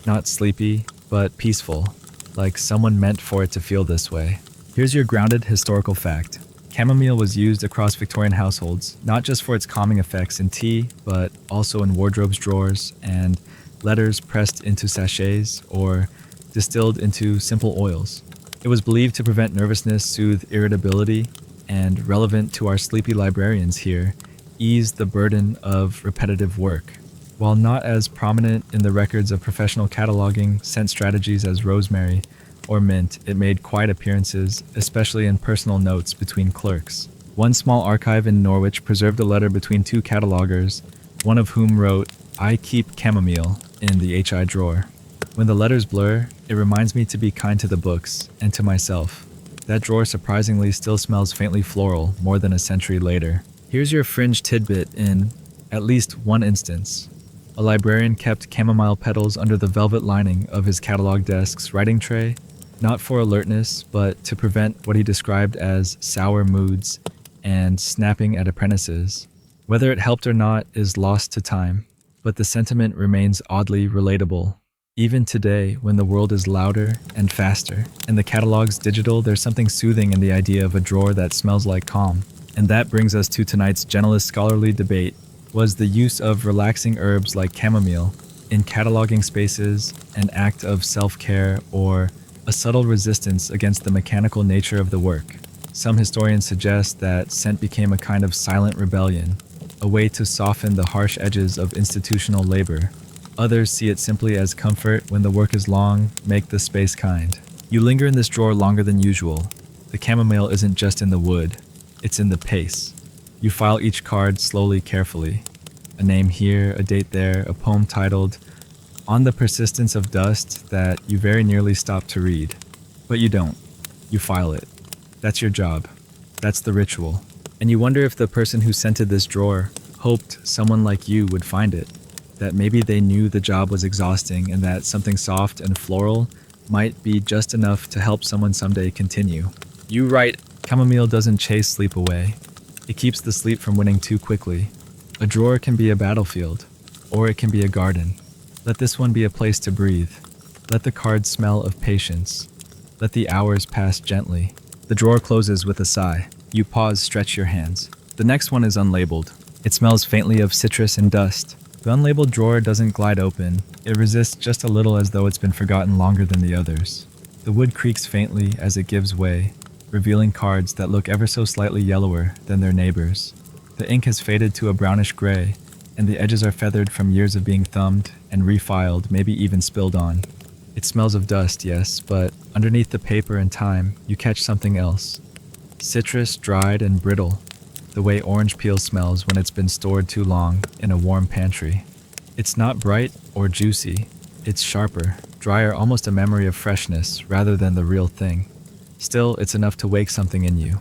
Speaker 1: not sleepy, but peaceful, like someone meant for it to feel this way. Here's your grounded historical fact. Chamomile was used across Victorian households, not just for its calming effects in tea, but also in wardrobes drawers and letters pressed into sachets or distilled into simple oils. It was believed to prevent nervousness, soothe irritability, and, relevant to our sleepy librarians here, ease the burden of repetitive work. While not as prominent in the records of professional cataloging scent strategies as rosemary or mint, it made quiet appearances, especially in personal notes between clerks. One small archive in Norwich preserved a letter between two catalogers, one of whom wrote, "I keep chamomile," in the HI drawer. When the letters blur, it reminds me to be kind to the books and to myself. That drawer surprisingly still smells faintly floral more than a century later. Here's your fringe tidbit in at least one instance. A librarian kept chamomile petals under the velvet lining of his catalog desk's writing tray, not for alertness, but to prevent what he described as sour moods and snapping at apprentices. Whether it helped or not is lost to time, but the sentiment remains oddly relatable. Even today, when the world is louder and faster, and the catalog's digital, there's something soothing in the idea of a drawer that smells like calm. And that brings us to tonight's gentlest scholarly debate. Was the use of relaxing herbs like chamomile in cataloging spaces an act of self-care or a subtle resistance against the mechanical nature of the work? Some historians suggest that scent became a kind of silent rebellion, a way to soften the harsh edges of institutional labor. Others see it simply as comfort when the work is long, make the space kind. You linger in this drawer longer than usual. The chamomile isn't just in the wood, it's in the pace. You file each card slowly, carefully. A name here, a date there, a poem titled "On the Persistence of Dust" that you very nearly stop to read. But you don't. You file it. That's your job. That's the ritual. And you wonder if the person who scented this drawer hoped someone like you would find it. That maybe they knew the job was exhausting and that something soft and floral might be just enough to help someone someday continue. You write, chamomile doesn't chase sleep away. It keeps the sleep from winning too quickly. A drawer can be a battlefield, or it can be a garden. Let this one be a place to breathe. Let the cards smell of patience. Let the hours pass gently. The drawer closes with a sigh. You pause, stretch your hands. The next one is unlabeled. It smells faintly of citrus and dust. The unlabeled drawer doesn't glide open. It resists just a little as though it's been forgotten longer than the others. The wood creaks faintly as it gives way, revealing cards that look ever so slightly yellower than their neighbors. The ink has faded to a brownish gray, and the edges are feathered from years of being thumbed and refiled, maybe even spilled on. It smells of dust, yes, but underneath the paper and time, you catch something else. Citrus, dried and brittle, the way orange peel smells when it's been stored too long in a warm pantry. It's not bright or juicy. It's sharper, drier, almost a memory of freshness rather than the real thing. Still, it's enough to wake something in you.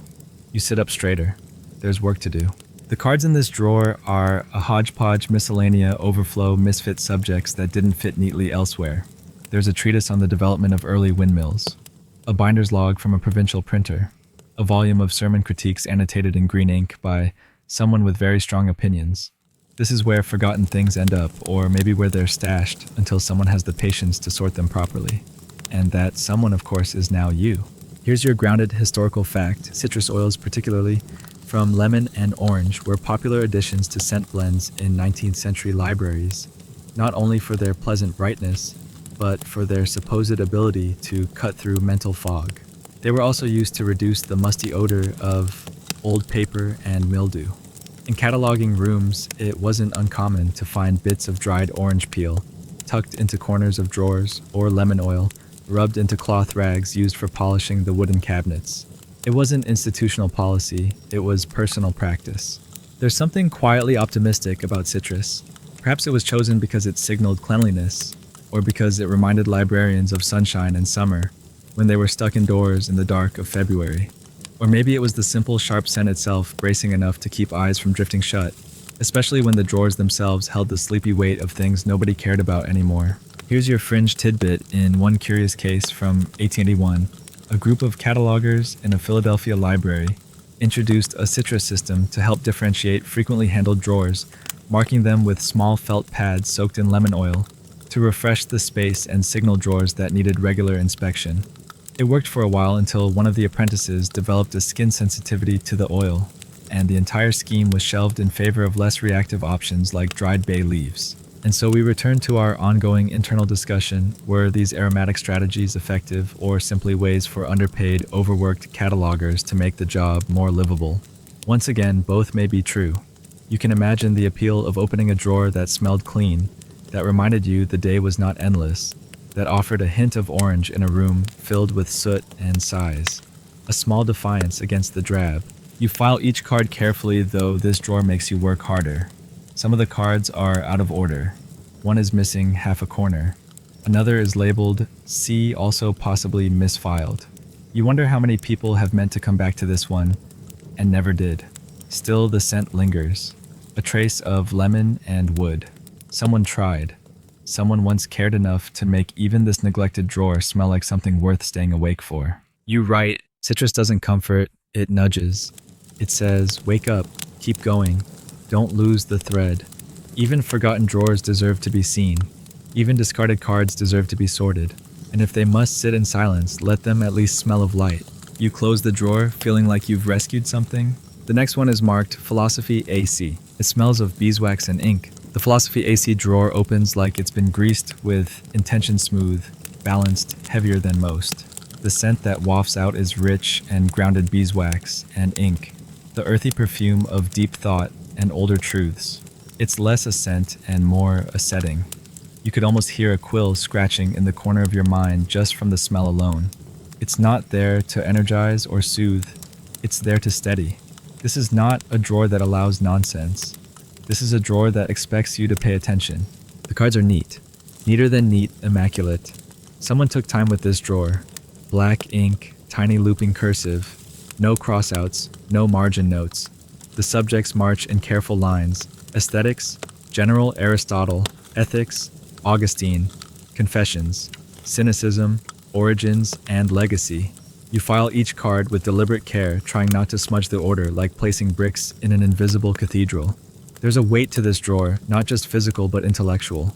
Speaker 1: You sit up straighter. There's work to do. The cards in this drawer are a hodgepodge miscellanea overflow misfit subjects that didn't fit neatly elsewhere. There's a treatise on the development of early windmills, a binder's log from a provincial printer, a volume of sermon critiques annotated in green ink by someone with very strong opinions. This is where forgotten things end up, or maybe where they're stashed until someone has the patience to sort them properly. And that someone, of course, is now you. Here's your grounded historical fact. Citrus oils, particularly from lemon and orange, were popular additions to scent blends in 19th century libraries, not only for their pleasant brightness, but for their supposed ability to cut through mental fog. They were also used to reduce the musty odor of old paper and mildew. In cataloging rooms, it wasn't uncommon to find bits of dried orange peel tucked into corners of drawers, or lemon oil rubbed into cloth rags used for polishing the wooden cabinets. It wasn't institutional policy, it was personal practice. There's something quietly optimistic about citrus. Perhaps it was chosen because it signaled cleanliness, or because it reminded librarians of sunshine and summer when they were stuck indoors in the dark of February. Or maybe it was the simple, sharp scent itself, bracing enough to keep eyes from drifting shut. especially when the drawers themselves held the sleepy weight of things nobody cared about anymore. Here's your fringe tidbit in one curious case from 1881. A group of catalogers in a Philadelphia library introduced a citrus system to help differentiate frequently handled drawers, marking them with small felt pads soaked in lemon oil to refresh the space and signal drawers that needed regular inspection. It worked for a while until one of the apprentices developed a skin sensitivity to the oil, and the entire scheme was shelved in favor of less reactive options like dried bay leaves. And so we return to our ongoing internal discussion: were these aromatic strategies effective, or simply ways for underpaid, overworked catalogers to make the job more livable? Once again, both may be true. You can imagine the appeal of opening a drawer that smelled clean, that reminded you the day was not endless, that offered a hint of orange in a room filled with soot and sighs. A small defiance against the drab. You file each card carefully, though this drawer makes you work harder. Some of the cards are out of order. One is missing half a corner. Another is labeled C, also possibly misfiled. You wonder how many people have meant to come back to this one and never did. Still, the scent lingers. A trace of lemon and wood. Someone tried. Someone once cared enough to make even this neglected drawer smell like something worth staying awake for. You write, citrus doesn't comfort, it nudges. It says, wake up, keep going. Don't lose the thread. Even forgotten drawers deserve to be seen. Even discarded cards deserve to be sorted. And if they must sit in silence, let them at least smell of light. You close the drawer, feeling like you've rescued something. The next one is marked Philosophy AC. It smells of beeswax and ink. The Philosophy AC drawer opens like it's been greased with intention smooth, balanced, heavier than most. The scent that wafts out is rich and grounded beeswax and ink. The earthy perfume of deep thought and older truths. It's less a scent and more a setting. You could almost hear a quill scratching in the corner of your mind just from the smell alone. It's not there to energize or soothe. It's there to steady. This is not a drawer that allows nonsense. This is a drawer that expects you to pay attention. The cards are neat. Neater than neat, immaculate. Someone took time with this drawer. Black ink, tiny looping cursive. No crossouts, no margin notes. The subjects march in careful lines. Aesthetics, General Aristotle. Ethics, Augustine. Confessions, Cynicism, Origins, and Legacy. You file each card with deliberate care, trying not to smudge the order like placing bricks in an invisible cathedral. There's a weight to this drawer, not just physical but intellectual.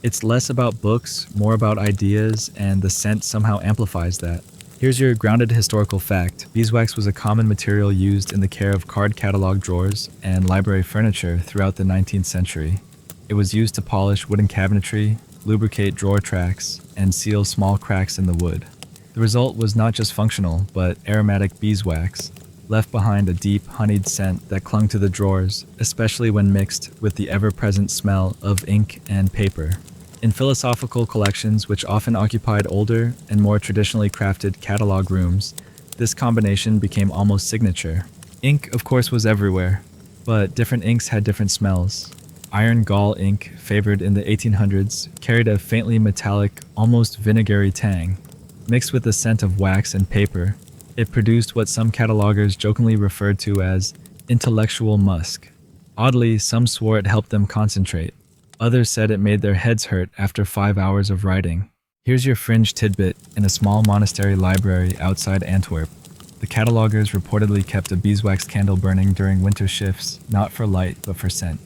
Speaker 1: It's less about books, more about ideas, and the scent somehow amplifies that. Here's your grounded historical fact. Beeswax was a common material used in the care of card catalog drawers and library furniture throughout the 19th century. It was used to polish wooden cabinetry, lubricate drawer tracks, and seal small cracks in the wood. The result was not just functional, but aromatic beeswax, left behind a deep, honeyed scent that clung to the drawers, especially when mixed with the ever-present smell of ink and paper. In philosophical collections, which often occupied older and more traditionally crafted catalog rooms, this combination became almost signature. Ink, of course, was everywhere, but different inks had different smells. Iron gall ink, favored in the 1800s, carried a faintly metallic, almost vinegary tang. Mixed with the scent of wax and paper, it produced what some catalogers jokingly referred to as intellectual musk. Oddly, some swore it helped them concentrate. Others said it made their heads hurt after 5 hours of writing. Here's your fringe tidbit in a small monastery library outside Antwerp. The catalogers reportedly kept a beeswax candle burning during winter shifts, not for light, but for scent.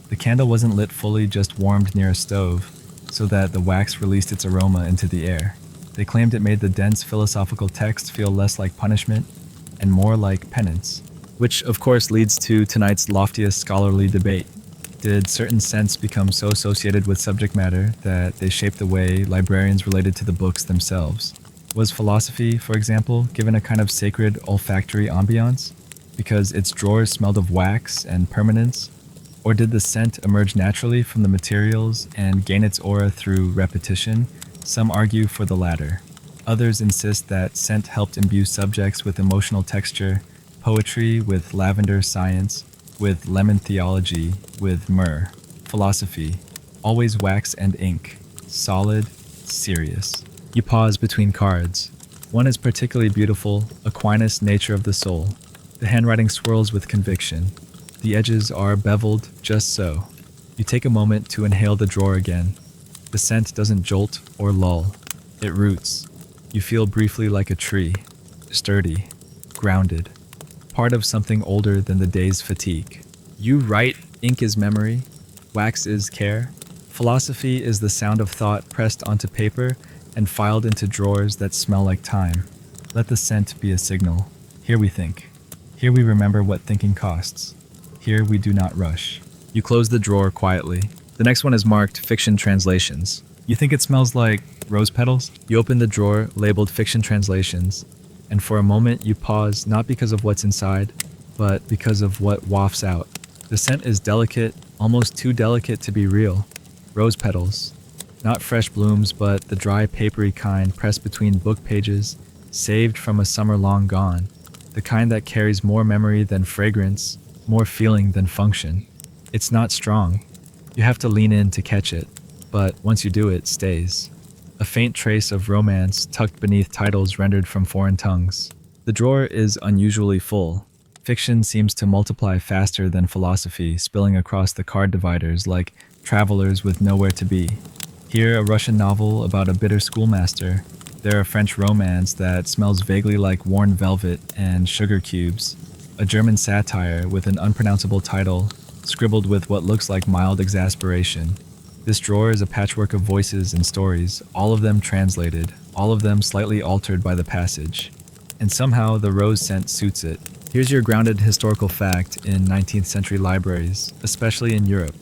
Speaker 1: The candle wasn't lit fully, just warmed near a stove, so that the wax released its aroma into the air. They claimed it made the dense philosophical text feel less like punishment and more like penance, which of course leads to tonight's loftiest scholarly debate. Did certain scents become so associated with subject matter that they shaped the way librarians related to the books themselves? Was philosophy, for example, given a kind of sacred olfactory ambiance because its drawers smelled of wax and permanence? Or did the scent emerge naturally from the materials and gain its aura through repetition? Some argue for the latter. Others insist that scent helped imbue subjects with emotional texture, poetry with lavender science, with lemon theology, with myrrh, philosophy, always wax and ink, solid, serious. You pause between cards. One is particularly beautiful, Aquinas' Nature of the Soul. The handwriting swirls with conviction. The edges are beveled just so. You take a moment to inhale the drawer again. The scent doesn't jolt or lull. It roots. You feel briefly like a tree, sturdy, grounded, part of something older than the day's fatigue. You write, ink is memory, wax is care. Philosophy is the sound of thought pressed onto paper and filed into drawers that smell like time. Let the scent be a signal. Here we think. Here we remember what thinking costs. Here we do not rush. You close the drawer quietly. The next one is marked Fiction Translations. You think it smells like rose petals? You open the drawer labeled Fiction Translations, and for a moment you pause, not because of what's inside, but because of what wafts out. The scent is delicate, almost too delicate to be real. Rose petals. Not fresh blooms, but the dry, papery kind pressed between book pages, saved from a summer long gone. The kind that carries more memory than fragrance, more feeling than function. It's not strong. You have to lean in to catch it, but once you do, it stays. A faint trace of romance tucked beneath titles rendered from foreign tongues. The drawer is unusually full. Fiction seems to multiply faster than philosophy, spilling across the card dividers like travelers with nowhere to be. Here, a Russian novel about a bitter schoolmaster. There, a French romance that smells vaguely like worn velvet and sugar cubes. A German satire with an unpronounceable title, scribbled with what looks like mild exasperation. This drawer is a patchwork of voices and stories, all of them translated, all of them slightly altered by the passage. And somehow the rose scent suits it. Here's your grounded historical fact in 19th century libraries, especially in Europe.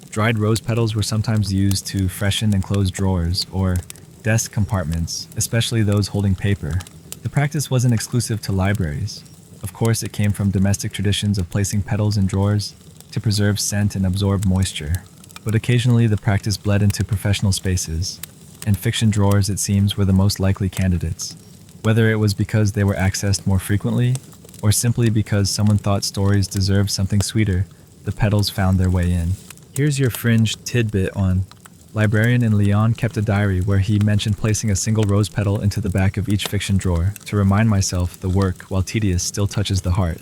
Speaker 1: Dried rose petals were sometimes used to freshen and close drawers or desk compartments, especially those holding paper. The practice wasn't exclusive to libraries. Of course, it came from domestic traditions of placing petals in drawers to preserve scent and absorb moisture. But occasionally the practice bled into professional spaces, and fiction drawers, it seems, were the most likely candidates. Whether it was because they were accessed more frequently, or simply because someone thought stories deserved something sweeter, the petals found their way in. Here's your fringe tidbit on Librarian in Lyon kept a diary where he mentioned placing a single rose petal into the back of each fiction drawer to remind myself the work, while tedious, still touches the heart.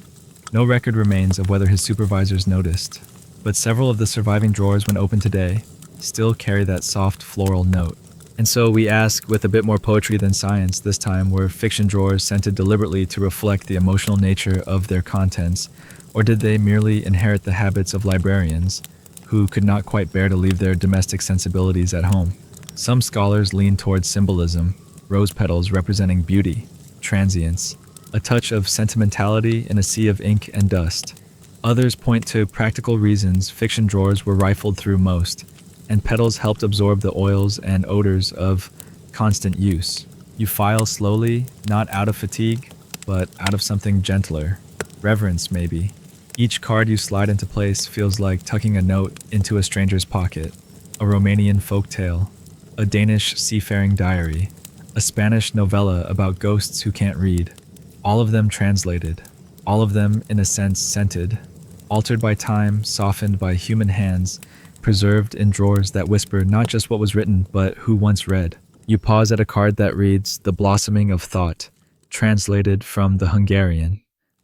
Speaker 1: No record remains of whether his supervisors noticed, but several of the surviving drawers, when opened today, still carry that soft floral note. And so we ask, with a bit more poetry than science this time, were fiction drawers scented deliberately to reflect the emotional nature of their contents, or did they merely inherit the habits of librarians, who could not quite bear to leave their domestic sensibilities at home? Some scholars lean towards symbolism, rose petals representing beauty, transience, a touch of sentimentality in a sea of ink and dust. Others point to practical reasons fiction drawers were rifled through most, and petals helped absorb the oils and odors of constant use. You file slowly, not out of fatigue, but out of something gentler. Reverence, maybe. Each card you slide into place feels like tucking a note into a stranger's pocket. A Romanian folktale, a Danish seafaring diary, a Spanish novella about ghosts who can't read. All of them translated, all of them, in a sense, scented, altered by time, softened by human hands, preserved in drawers that whisper not just what was written, but who once read. You pause at a card that reads, "The Blossoming of Thought," translated from the Hungarian.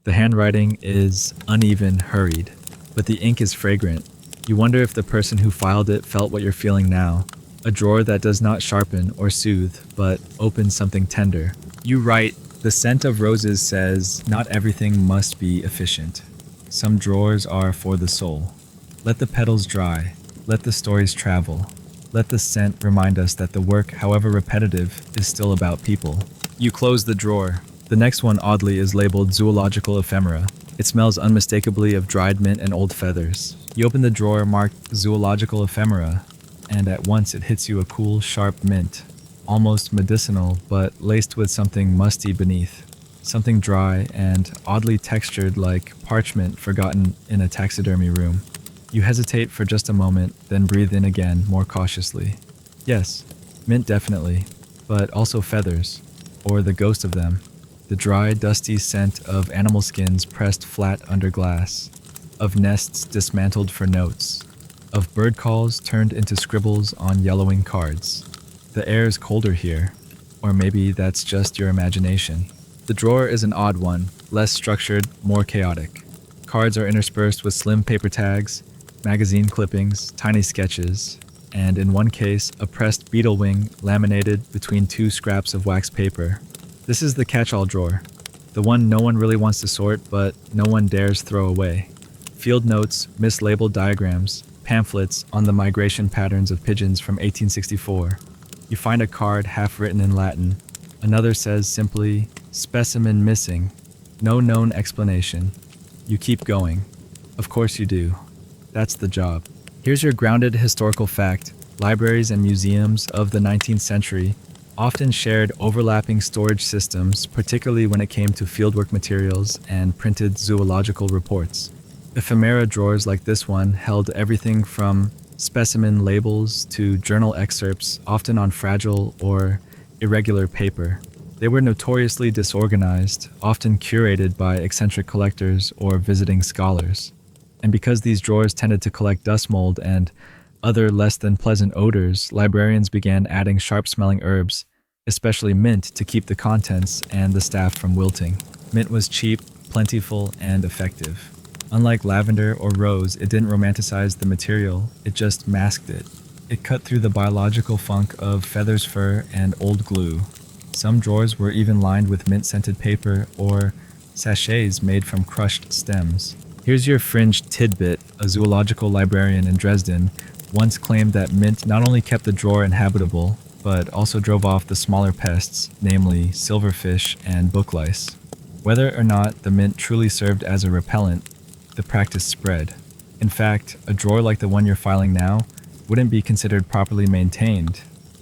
Speaker 1: The handwriting is uneven, hurried, but the ink is fragrant. You wonder if the person who filed it felt what you're feeling now. A drawer that does not sharpen or soothe, but opens something tender. You write, "The scent of roses says not everything must be efficient. Some drawers are for the soul. Let the petals dry. Let the stories travel. Let the scent remind us that the work, however repetitive, is still about people." You close the drawer. The next one, oddly, is labeled Zoological Ephemera. It smells unmistakably of dried mint and old feathers. You open the drawer marked Zoological Ephemera, and at once it hits you a cool, sharp mint. Almost medicinal, but laced with something musty beneath. Something dry and oddly textured like parchment forgotten in a taxidermy room. You hesitate for just a moment, then breathe in again, more cautiously. Yes, mint definitely, but also feathers, or the ghost of them. The dry, dusty scent of animal skins pressed flat under glass, of nests dismantled for notes, of bird calls turned into scribbles on yellowing cards. The air is colder here, or maybe that's just your imagination. The drawer is an odd one, less structured, more chaotic. Cards are interspersed with slim paper tags, magazine clippings, tiny sketches, and in one case, a pressed beetle wing laminated between two scraps of wax paper. This is the catch-all drawer, the one no one really wants to sort but no one dares throw away. Field notes, mislabeled diagrams, pamphlets on the migration patterns of pigeons from 1864. You find a card half written in Latin. Another says simply, "Specimen missing." No known explanation. You keep going. Of course you do. That's the job. Here's your grounded historical fact. Libraries and museums of the 19th century often shared overlapping storage systems, particularly when it came to fieldwork materials and printed zoological reports. Ephemera drawers like this one held everything from specimen labels to journal excerpts, often on fragile or irregular paper. They were notoriously disorganized, often curated by eccentric collectors or visiting scholars. And because these drawers tended to collect dust mold and other less than pleasant odors, librarians began adding sharp-smelling herbs, especially mint, to keep the contents and the staff from wilting. Mint was cheap, plentiful, and effective. Unlike lavender or rose, it didn't romanticize the material, it just masked it. It cut through the biological funk of feathers, fur, and old glue. Some drawers were even lined with mint-scented paper or sachets made from crushed stems. Here's your fringe tidbit. A zoological librarian in Dresden once claimed that mint not only kept the drawer inhabitable, but also drove off the smaller pests, namely silverfish and book lice. Whether or not the mint truly served as a repellent, the practice spread. In fact, a drawer like the one you're filing now wouldn't be considered properly maintained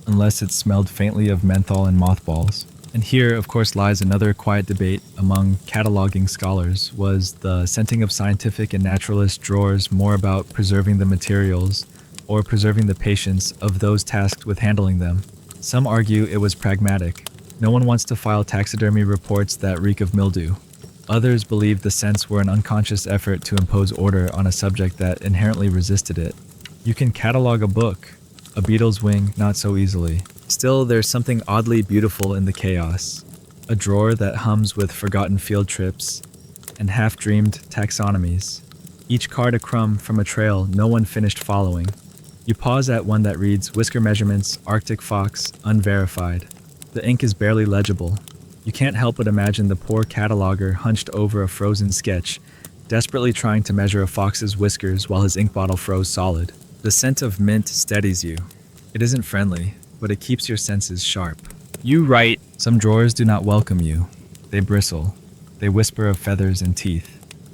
Speaker 1: unless it smelled faintly of menthol and mothballs. And here, of course, lies another quiet debate among cataloging scholars. Was the scenting of scientific and naturalist drawers more about preserving the materials or preserving the patience of those tasked with handling them? Some argue it was pragmatic. No one wants to file taxidermy reports that reek of mildew. Others believe the scents were an unconscious effort to impose order on a subject that inherently resisted it. You can catalog a book, a beetle's wing not so easily. Still, there's something oddly beautiful in the chaos. A drawer that hums with forgotten field trips and half-dreamed taxonomies. Each card a crumb from a trail no one finished following. You pause at one that reads whisker measurements, Arctic fox, unverified. The ink is barely legible. You can't help but imagine the poor cataloger hunched over a frozen sketch, desperately trying to measure a fox's whiskers while his ink bottle froze solid. The scent of mint steadies you. It isn't friendly, but it keeps your senses sharp. You write. Some drawers do not welcome you. They bristle. They whisper of feathers and teeth.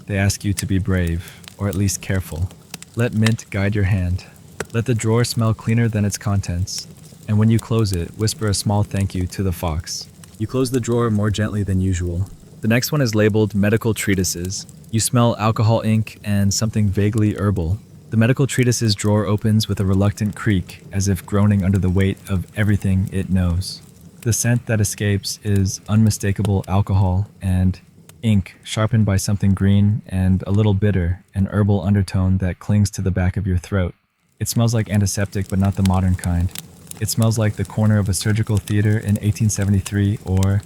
Speaker 1: They ask you to be brave, or at least careful. Let mint guide your hand. Let the drawer smell cleaner than its contents. And when you close it, whisper a small thank you to the fox. You close the drawer more gently than usual. The next one is labeled medical treatises. You smell alcohol ink and something vaguely herbal. The medical treatises drawer opens with a reluctant creak, as if groaning under the weight of everything it knows. The scent that escapes is unmistakable alcohol and ink sharpened by something green and a little bitter, an herbal undertone that clings to the back of your throat. It smells like antiseptic, but not the modern kind. It smells like the corner of a surgical theater in 1873 or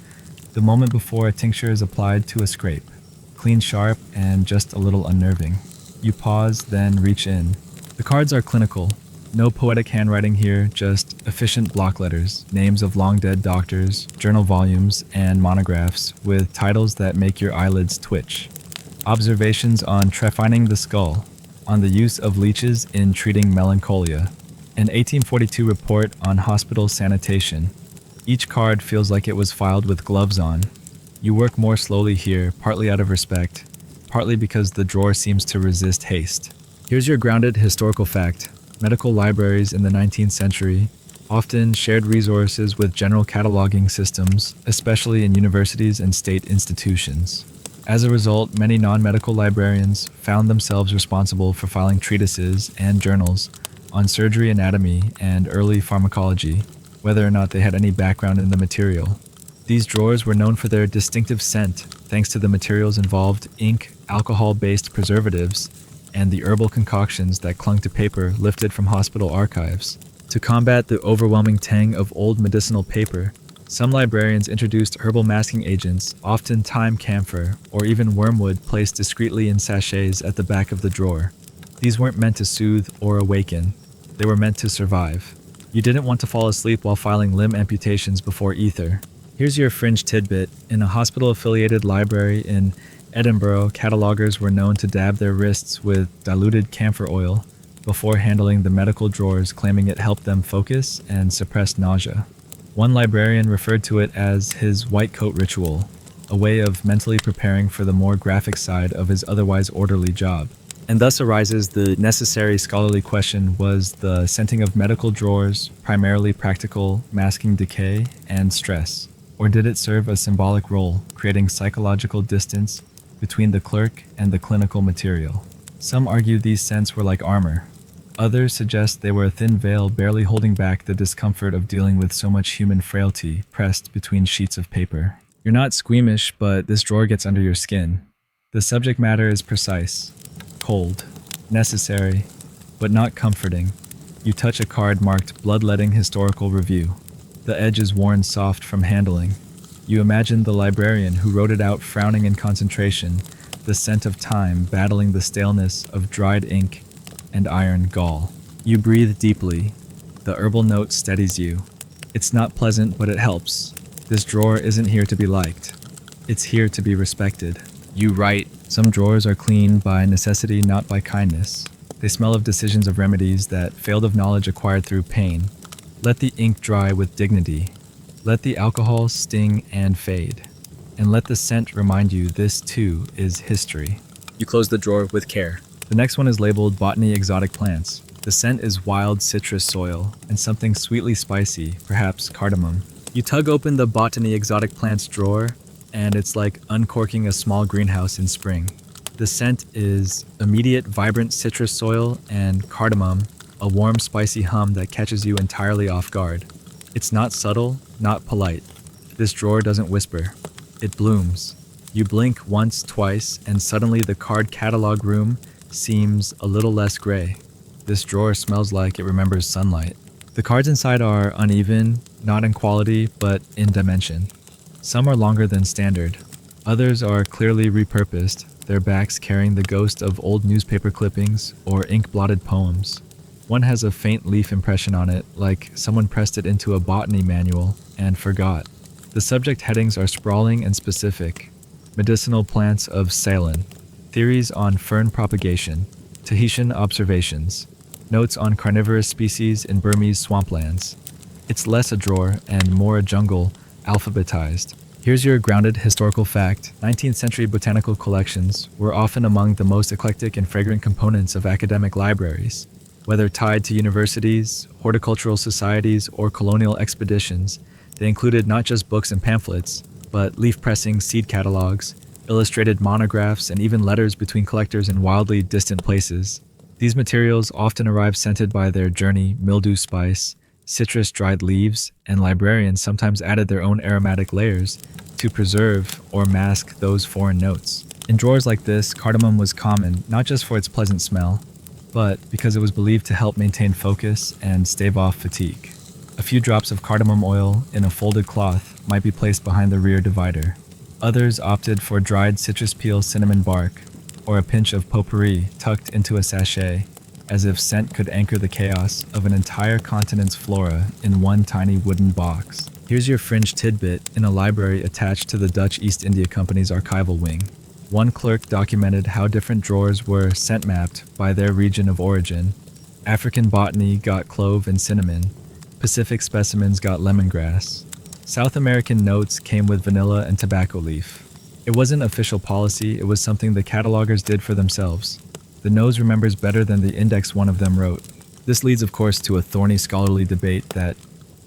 Speaker 1: the moment before a tincture is applied to a scrape. Clean, sharp, and just a little unnerving. You pause, then reach in. The cards are clinical. No poetic handwriting here, just efficient block letters, names of long-dead doctors, journal volumes, and monographs with titles that make your eyelids twitch. Observations on trephining the skull, on the use of leeches in treating melancholia. An 1842 report on hospital sanitation. Each card feels like it was filed with gloves on. You work more slowly here, partly out of respect, partly because the drawer seems to resist haste. Here's your grounded historical fact. Medical libraries in the 19th century often shared resources with general cataloging systems, especially in universities and state institutions. As a result, many non-medical librarians found themselves responsible for filing treatises and journals on surgery anatomy and early pharmacology, whether or not they had any background in the material. These drawers were known for their distinctive scent, thanks to the materials involved: ink, alcohol-based preservatives, and the herbal concoctions that clung to paper lifted from hospital archives. To combat the overwhelming tang of old medicinal paper, Some librarians introduced herbal masking agents, often thyme camphor, or even wormwood placed discreetly in sachets at the back of the drawer. These weren't meant to soothe or awaken. They were meant to survive. You didn't want to fall asleep while filing limb amputations before ether. Here's your fringe tidbit. In a hospital-affiliated library in Edinburgh, catalogers were known to dab their wrists with diluted camphor oil before handling the medical drawers, claiming it helped them focus and suppress nausea. One librarian referred to it as his white coat ritual, a way of mentally preparing for the more graphic side of his otherwise orderly job. And thus arises the necessary scholarly question: was the scenting of medical drawers primarily practical, masking decay and stress? Or did it serve a symbolic role, creating psychological distance between the clerk and the clinical material? Some argue these scents were like armor. Others suggest they were a thin veil barely holding back the discomfort of dealing with so much human frailty pressed between sheets of paper. You're not squeamish, but this drawer gets under your skin. The subject matter is precise, cold, necessary, but not comforting. You touch a card marked Bloodletting Historical Review. The edge is worn soft from handling. You imagine the librarian who wrote it out frowning in concentration, the scent of time battling the staleness of dried ink and iron gall. You breathe deeply. The herbal note steadies you. It's not pleasant, but it helps. This drawer isn't here to be liked. It's here to be respected. You write. Some drawers are clean by necessity, not by kindness. They smell of decisions of remedies that failed, of knowledge acquired through pain. Let the ink dry with dignity. Let the alcohol sting and fade. And let the scent remind you this too is history. You close the drawer with care. The next one is labeled Botany Exotic Plants. The scent is wild citrus soil and something sweetly spicy, perhaps cardamom. You tug open the Botany Exotic Plants drawer, and it's like uncorking a small greenhouse in spring. The scent is immediate, vibrant citrus soil and cardamom, a warm, spicy hum that catches you entirely off guard. It's not subtle, not polite. This drawer doesn't whisper. It blooms. You blink once, twice, and suddenly the card catalog room seems a little less gray. This drawer smells like it remembers sunlight. The cards inside are uneven, not in quality, but in dimension. Some are longer than standard. Others are clearly repurposed, their backs carrying the ghost of old newspaper clippings or ink-blotted poems. One has a faint leaf impression on it, like someone pressed it into a botany manual and forgot. The subject headings are sprawling and specific. Medicinal plants of Ceylon, theories on fern propagation, Tahitian observations, notes on carnivorous species in Burmese swamplands. It's less a drawer and more a jungle, alphabetized. Here's your grounded historical fact. 19th century botanical collections were often among the most eclectic and fragrant components of academic libraries. Whether tied to universities, horticultural societies, or colonial expeditions, they included not just books and pamphlets, but leaf pressing, seed catalogues, illustrated monographs, and even letters between collectors in wildly distant places. These materials often arrived scented by their journey, mildew spice, citrus dried leaves, and librarians sometimes added their own aromatic layers to preserve or mask those foreign notes. In drawers like this, cardamom was common, not just for its pleasant smell, but because it was believed to help maintain focus and stave off fatigue. A few drops of cardamom oil in a folded cloth might be placed behind the rear divider. Others opted for dried citrus peel cinnamon bark, or a pinch of potpourri tucked into a sachet, as if scent could anchor the chaos of an entire continent's flora in one tiny wooden box. Here's your fringe tidbit in a library attached to the Dutch East India Company's archival wing. One clerk documented how different drawers were scent mapped by their region of origin. African botany got clove and cinnamon. Pacific specimens got lemongrass. South American notes came with vanilla and tobacco leaf. It wasn't official policy, it was something the catalogers did for themselves. The nose remembers better than the index one of them wrote. This leads, of course, to a thorny scholarly debate that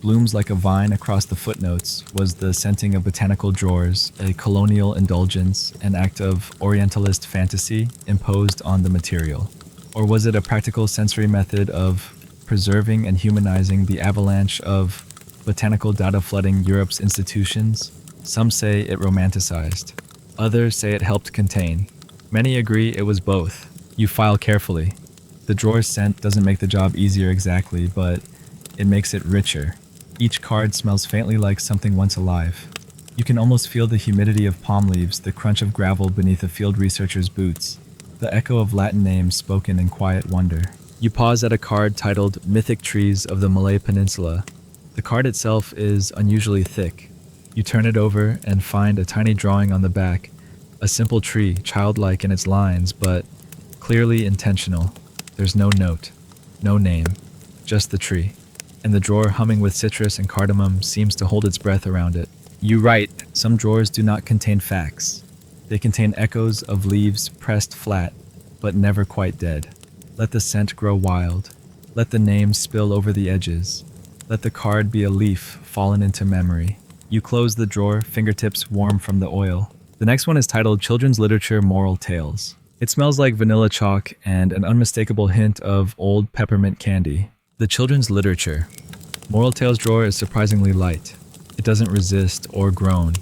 Speaker 1: blooms like a vine across the footnotes. Was the scenting of botanical drawers a colonial indulgence, an act of Orientalist fantasy imposed on the material? Or was it a practical sensory method of preserving and humanizing the avalanche of botanical data flooding Europe's institutions? Some say it romanticized. Others say it helped contain. Many agree it was both. You file carefully. The drawer's scent doesn't make the job easier exactly, but it makes it richer. Each card smells faintly like something once alive. You can almost feel the humidity of palm leaves, the crunch of gravel beneath a field researcher's boots, the echo of Latin names spoken in quiet wonder. You pause at a card titled Mythic Trees of the Malay Peninsula. The card itself is unusually thick. You turn it over and find a tiny drawing on the back, a simple tree, childlike in its lines, but clearly intentional. There's no note, no name, just the tree. And the drawer humming with citrus and cardamom seems to hold its breath around it. You write, some drawers do not contain facts. They contain echoes of leaves pressed flat, but never quite dead. Let the scent grow wild. Let the name spill over the edges. Let the card be a leaf fallen into memory. You close the drawer, fingertips warm from the oil. The next one is titled Children's Literature Moral Tales. It smells like vanilla chalk and an unmistakable hint of old peppermint candy. The Children's Literature Moral Tales drawer is surprisingly light. It doesn't resist or groan.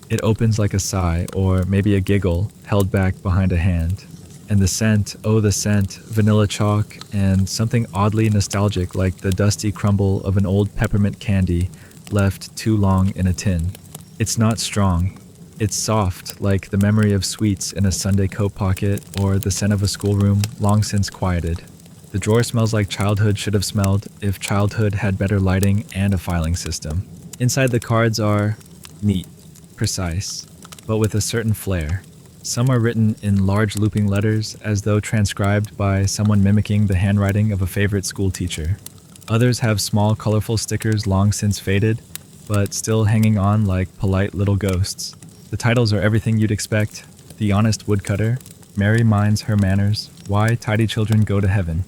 Speaker 1: It opens like a sigh, or maybe a giggle, held back behind a hand. And the scent, oh the scent, vanilla chalk, and something oddly nostalgic like the dusty crumble of an old peppermint candy left too long in a tin. It's not strong. It's soft, like the memory of sweets in a Sunday coat pocket, or the scent of a schoolroom long since quieted. The drawer smells like childhood should have smelled if childhood had better lighting and a filing system. Inside the cards are neat, precise, but with a certain flair. Some are written in large looping letters as though transcribed by someone mimicking the handwriting of a favorite school teacher. Others have small colorful stickers long since faded, but still hanging on like polite little ghosts. The titles are everything you'd expect: The Honest Woodcutter, Mary Minds Her Manners, Why Tidy Children Go to Heaven.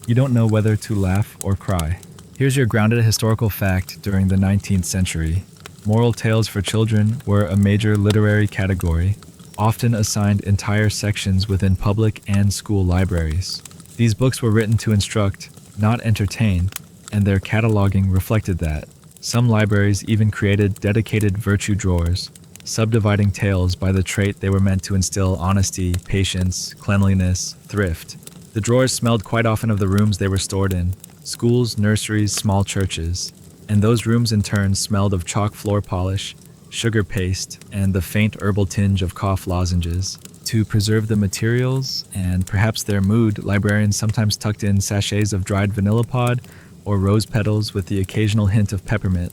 Speaker 1: You don't know whether to laugh or cry. Here's your grounded historical fact during the 19th century. Moral tales for children were a major literary category, often assigned entire sections within public and school libraries. These books were written to instruct, not entertain, and their cataloging reflected that. Some libraries even created dedicated virtue drawers, subdividing tales by the trait they were meant to instill: honesty, patience, cleanliness, thrift. The drawers smelled quite often of the rooms they were stored in: schools, nurseries, small churches. And those rooms in turn smelled of chalk floor polish, sugar paste, and the faint herbal tinge of cough lozenges. To preserve the materials, and perhaps their mood, librarians sometimes tucked in sachets of dried vanilla pod or rose petals with the occasional hint of peppermint.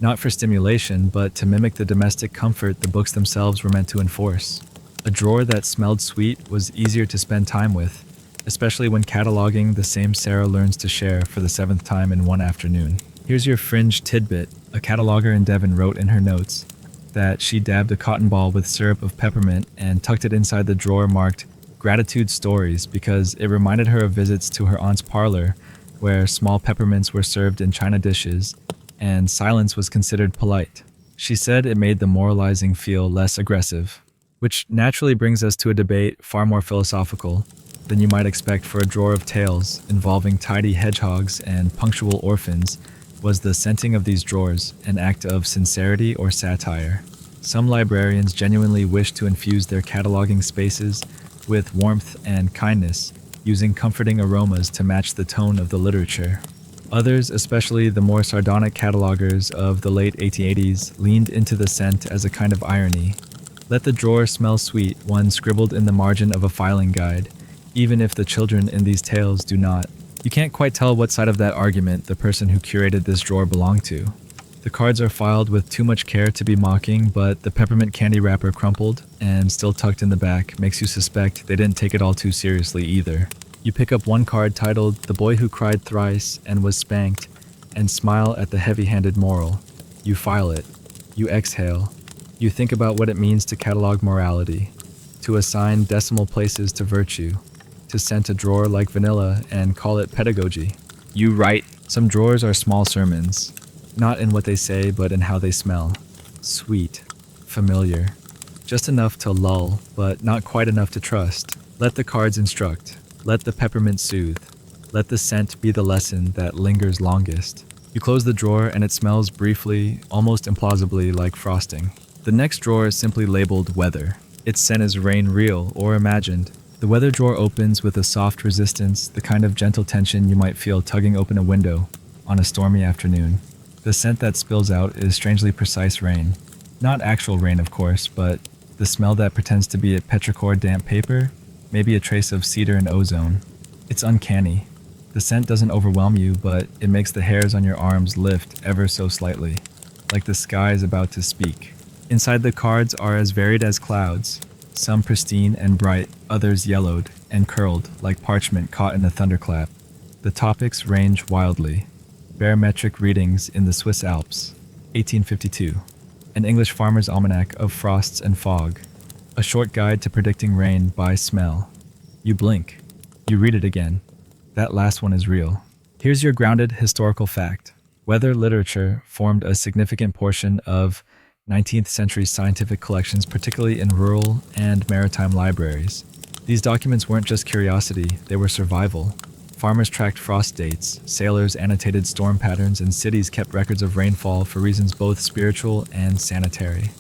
Speaker 1: Not for stimulation, but to mimic the domestic comfort the books themselves were meant to enforce. A drawer that smelled sweet was easier to spend time with, especially when cataloging the same Sarah learns to share for the 7th time in one afternoon. Here's your fringe tidbit. A cataloger in Devon wrote in her notes that she dabbed a cotton ball with syrup of peppermint and tucked it inside the drawer marked Gratitude Stories because it reminded her of visits to her aunt's parlor where small peppermints were served in china dishes and silence was considered polite. She said it made the moralizing feel less aggressive, which naturally brings us to a debate far more philosophical than you might expect for a drawer of tales involving tidy hedgehogs and punctual orphans. Was the scenting of these drawers an act of sincerity or satire? Some librarians genuinely wish to infuse their cataloging spaces with warmth and kindness, using comforting aromas to match the tone of the literature. Others, especially the more sardonic catalogers of the late 1880s, leaned into the scent as a kind of irony. Let the drawer smell sweet, one scribbled in the margin of a filing guide, even if the children in these tales do not. You can't quite tell what side of that argument the person who curated this drawer belonged to. The cards are filed with too much care to be mocking, but the peppermint candy wrapper crumpled and still tucked in the back makes you suspect they didn't take it all too seriously either. You pick up one card titled The Boy Who Cried Thrice and Was Spanked and smile at the heavy-handed moral. You file it. You exhale. You think about what it means to catalog morality, to assign decimal places to virtue, to scent a drawer like vanilla and call it pedagogy. You write. Some drawers are small sermons, not in what they say but in how they smell. Sweet, familiar, just enough to lull, but not quite enough to trust. Let the cards instruct. Let the peppermint soothe. Let the scent be the lesson that lingers longest. You close the drawer and it smells briefly, almost implausibly like frosting. The next drawer is simply labeled Weather. Its scent is rain real or imagined. The weather drawer opens with a soft resistance, the kind of gentle tension you might feel tugging open a window on a stormy afternoon. The scent that spills out is strangely precise rain. Not actual rain, of course, but the smell that pretends to be a petrichor damp paper, maybe a trace of cedar and ozone. It's uncanny. The scent doesn't overwhelm you, but it makes the hairs on your arms lift ever so slightly, like the sky is about to speak. Inside the cards are as varied as clouds, some pristine and bright, others yellowed and curled like parchment caught in a thunderclap. The topics range wildly. Barometric readings in the Swiss Alps, 1852. An English Farmer's Almanac of Frosts and Fog. A short guide to predicting rain by smell. You blink. You read it again. That last one is real. Here's your grounded historical fact. Weather literature formed a significant portion of 19th century scientific collections, particularly in rural and maritime libraries. These documents weren't just curiosity, they were survival. Farmers tracked frost dates, sailors annotated storm patterns, and cities kept records of rainfall for reasons both spiritual and sanitary.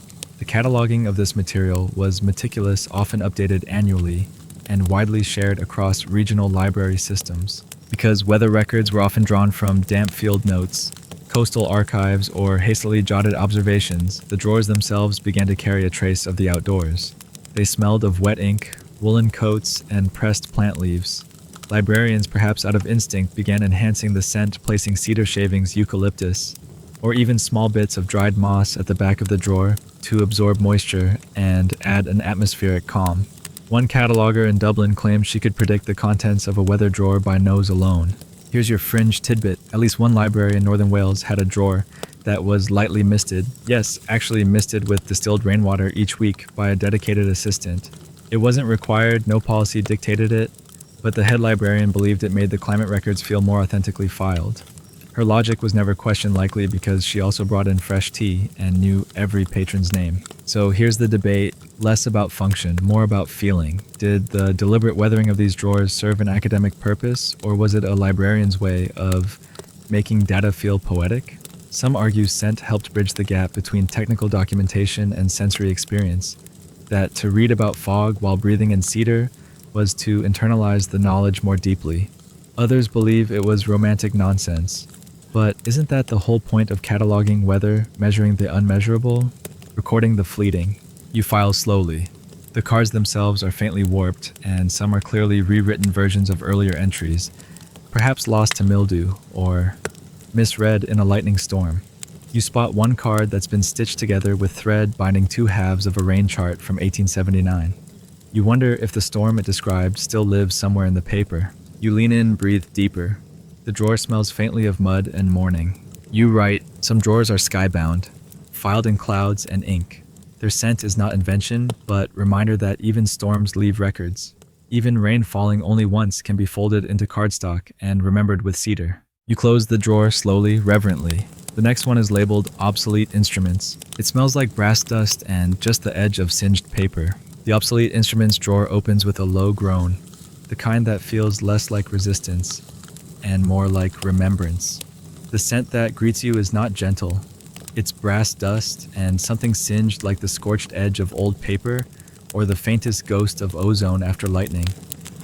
Speaker 1: The cataloging of this material was meticulous, often updated annually, and widely shared across regional library systems. Because weather records were often drawn from damp field notes, coastal archives, or hastily jotted observations, the drawers themselves began to carry a trace of the outdoors. They smelled of wet ink, woolen coats, and pressed plant leaves. Librarians, perhaps out of instinct, began enhancing the scent, placing cedar shavings, eucalyptus, or even small bits of dried moss at the back of the drawer to absorb moisture and add an atmospheric calm. One cataloger in Dublin claimed she could predict the contents of a weather drawer by nose alone. Here's your fringe tidbit. At least one library in northern Wales had a drawer that was lightly misted. Yes, actually misted with distilled rainwater each week by a dedicated assistant. It wasn't required, no policy dictated it, but the head librarian believed it made the climate records feel more authentically filed. Her logic was never questioned, likely because she also brought in fresh tea and knew every patron's name. So here's the debate, less about function, more about feeling. Did the deliberate weathering of these drawers serve an academic purpose, or was it a librarian's way of making data feel poetic? Some argue scent helped bridge the gap between technical documentation and sensory experience, that to read about fog while breathing in cedar was to internalize the knowledge more deeply. Others believe it was romantic nonsense. But isn't that the whole point of cataloging weather, measuring the unmeasurable, recording the fleeting? You file slowly. The cards themselves are faintly warped, and some are clearly rewritten versions of earlier entries, perhaps lost to mildew or misread in a lightning storm. You spot one card that's been stitched together with thread binding two halves of a rain chart from 1879. You wonder if the storm it described still lives somewhere in the paper. You lean in, breathe deeper. The drawer smells faintly of mud and morning. You write, some drawers are skybound, filed in clouds and ink. Their scent is not invention, but reminder that even storms leave records. Even rain falling only once can be folded into cardstock and remembered with cedar. You close the drawer slowly, reverently. The next one is labeled Obsolete Instruments. It smells like brass dust and just the edge of singed paper. The Obsolete Instruments drawer opens with a low groan, the kind that feels less like resistance and more like remembrance. The scent that greets you is not gentle. It's brass dust and something singed like the scorched edge of old paper or the faintest ghost of ozone after lightning.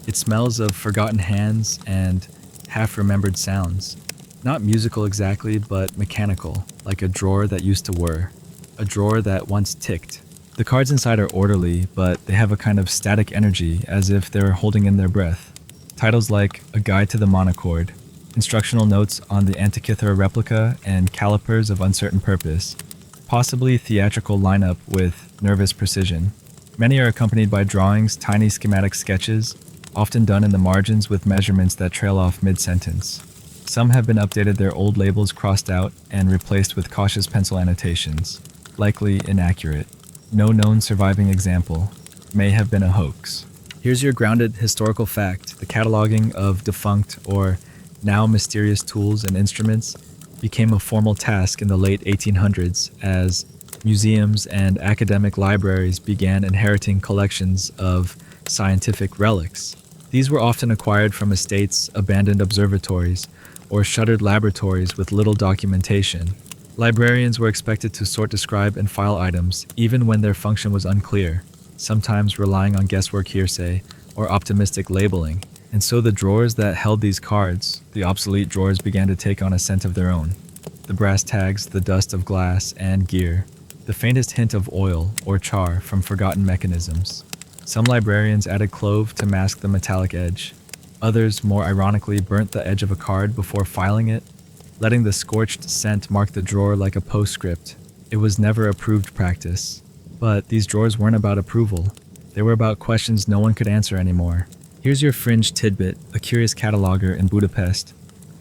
Speaker 1: It smells of forgotten hands and half-remembered sounds. Not musical exactly, but mechanical, like a drawer that used to whir. A drawer that once ticked. The cards inside are orderly, but they have a kind of static energy, as if they're holding in their breath. Titles like A Guide to the Monochord, instructional notes on the Antikythera replica, and calipers of uncertain purpose. Possibly theatrical lineup with nervous precision. Many are accompanied by drawings, tiny schematic sketches, often done in the margins with measurements that trail off mid-sentence. Some have been updated, their old labels crossed out and replaced with cautious pencil annotations, likely inaccurate. No known surviving example. May have been a hoax. Here's your grounded historical fact. The cataloging of defunct or now mysterious tools and instruments became a formal task in the late 1800s as museums and academic libraries began inheriting collections of scientific relics. These were often acquired from estates, abandoned observatories, or shuttered laboratories with little documentation. Librarians were expected to sort, describe, and file items, even when their function was unclear, sometimes relying on guesswork, hearsay, or optimistic labeling. And so the drawers that held these cards, the obsolete drawers, began to take on a scent of their own. the brass tags, the dust of glass and gear, the faintest hint of oil or char from forgotten mechanisms. Some librarians added clove to mask the metallic edge. Others, more ironically, burnt the edge of a card before filing it, letting the scorched scent mark the drawer like a postscript. It was never approved practice. But these drawers weren't about approval. They were about questions no one could answer anymore. Here's your fringe tidbit. A curious cataloger in Budapest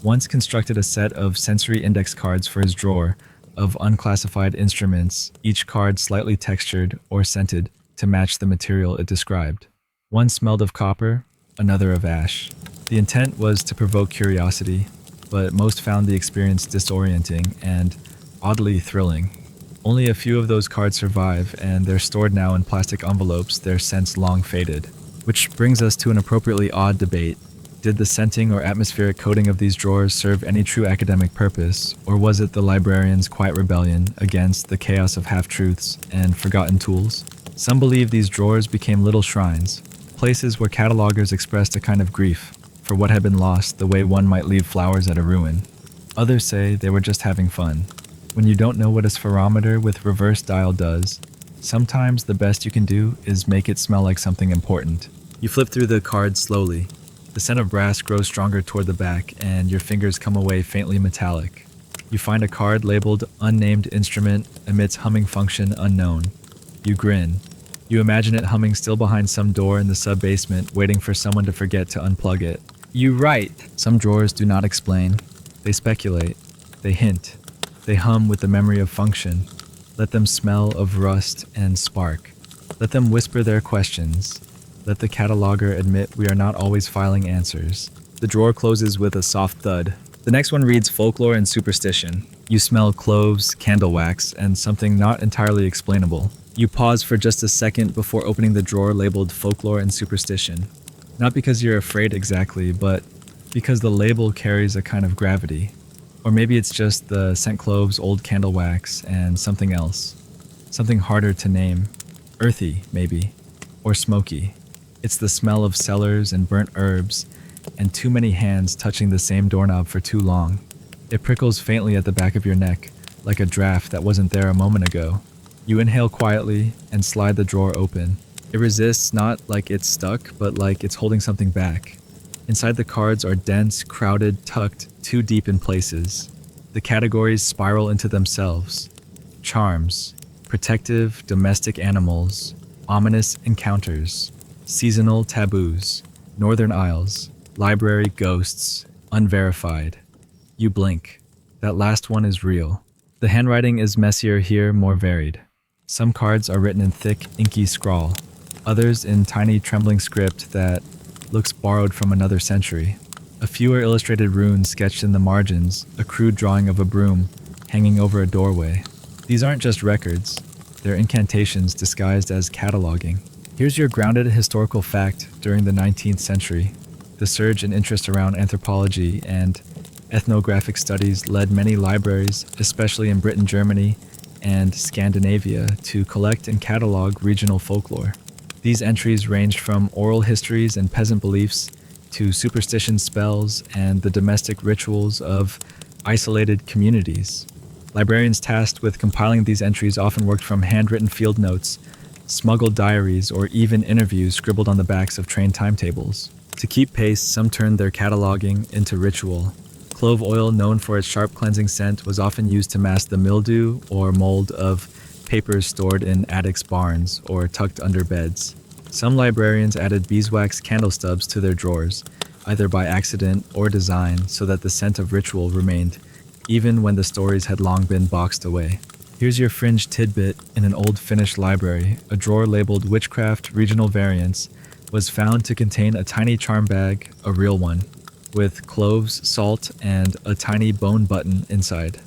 Speaker 1: once constructed a set of sensory index cards for his drawer of unclassified instruments, each card slightly textured or scented to match the material it described. One smelled of copper, another of ash. The intent was to provoke curiosity, but most found the experience disorienting and oddly thrilling. Only a few of those cards survive, and they're stored now in plastic envelopes, their scents long faded. Which brings us to an appropriately odd debate. Did the scenting or atmospheric coating of these drawers serve any true academic purpose, or was it the librarians' quiet rebellion against the chaos of half-truths and forgotten tools? Some believe these drawers became little shrines, places where catalogers expressed a kind of grief for what had been lost the way one might leave flowers at a ruin. Others say they were just having fun. When you don't know what a spherometer with reverse dial does, sometimes the best you can do is make it smell like something important. You flip through the cards slowly. The scent of brass grows stronger toward the back, and your fingers come away faintly metallic. You find a card labeled Unnamed Instrument emits humming function unknown. You grin. You imagine it humming still behind some door in the sub-basement, waiting for someone to forget to unplug it. You write. Some drawers do not explain. They speculate. They hint. They hum with the memory of function. Let them smell of rust and spark. Let them whisper their questions. Let the cataloger admit we are not always filing answers. The drawer closes with a soft thud. The next one reads Folklore and Superstition. You smell cloves, candle wax, and something not entirely explainable. You pause for just a second before opening the drawer labeled Folklore and Superstition. Not because you're afraid exactly, but because the label carries a kind of gravity. Or maybe it's just the scent cloves, old candle wax, and something else. Something harder to name. Earthy, maybe. Or smoky. It's the smell of cellars and burnt herbs, and too many hands touching the same doorknob for too long. It prickles faintly at the back of your neck, like a draft that wasn't there a moment ago. You inhale quietly and slide the drawer open. It resists, not like it's stuck, but like it's holding something back. Inside the cards are dense, crowded, tucked, too deep in places. The categories spiral into themselves. Charms, protective, domestic animals, ominous encounters, seasonal taboos, northern isles, library ghosts, unverified. You blink. That last one is real. The handwriting is messier here, more varied. Some cards are written in thick, inky scrawl. Others in tiny, trembling script that looks borrowed from another century. A few are illustrated runes sketched in the margins, a crude drawing of a broom hanging over a doorway. These aren't just records. They're incantations disguised as cataloging. Here's your grounded historical fact during the 19th century. The surge in interest around anthropology and ethnographic studies led many libraries, especially in Britain, Germany, and Scandinavia, to collect and catalog regional folklore. These entries ranged from oral histories and peasant beliefs to superstition spells and the domestic rituals of isolated communities. Librarians tasked with compiling these entries often worked from handwritten field notes, smuggled diaries, or even interviews scribbled on the backs of train timetables. To keep pace, some turned their cataloging into ritual. Clove oil, known for its sharp cleansing scent, was often used to mask the mildew or mold of papers stored in attics, barns, or tucked under beds. Some librarians added beeswax candle stubs to their drawers, either by accident or design, so that the scent of ritual remained, even when the stories had long been boxed away. Here's your fringe tidbit. In an old Finnish library, a drawer labeled Witchcraft Regional Variants was found to contain a tiny charm bag, a real one, with cloves, salt, and a tiny bone button inside.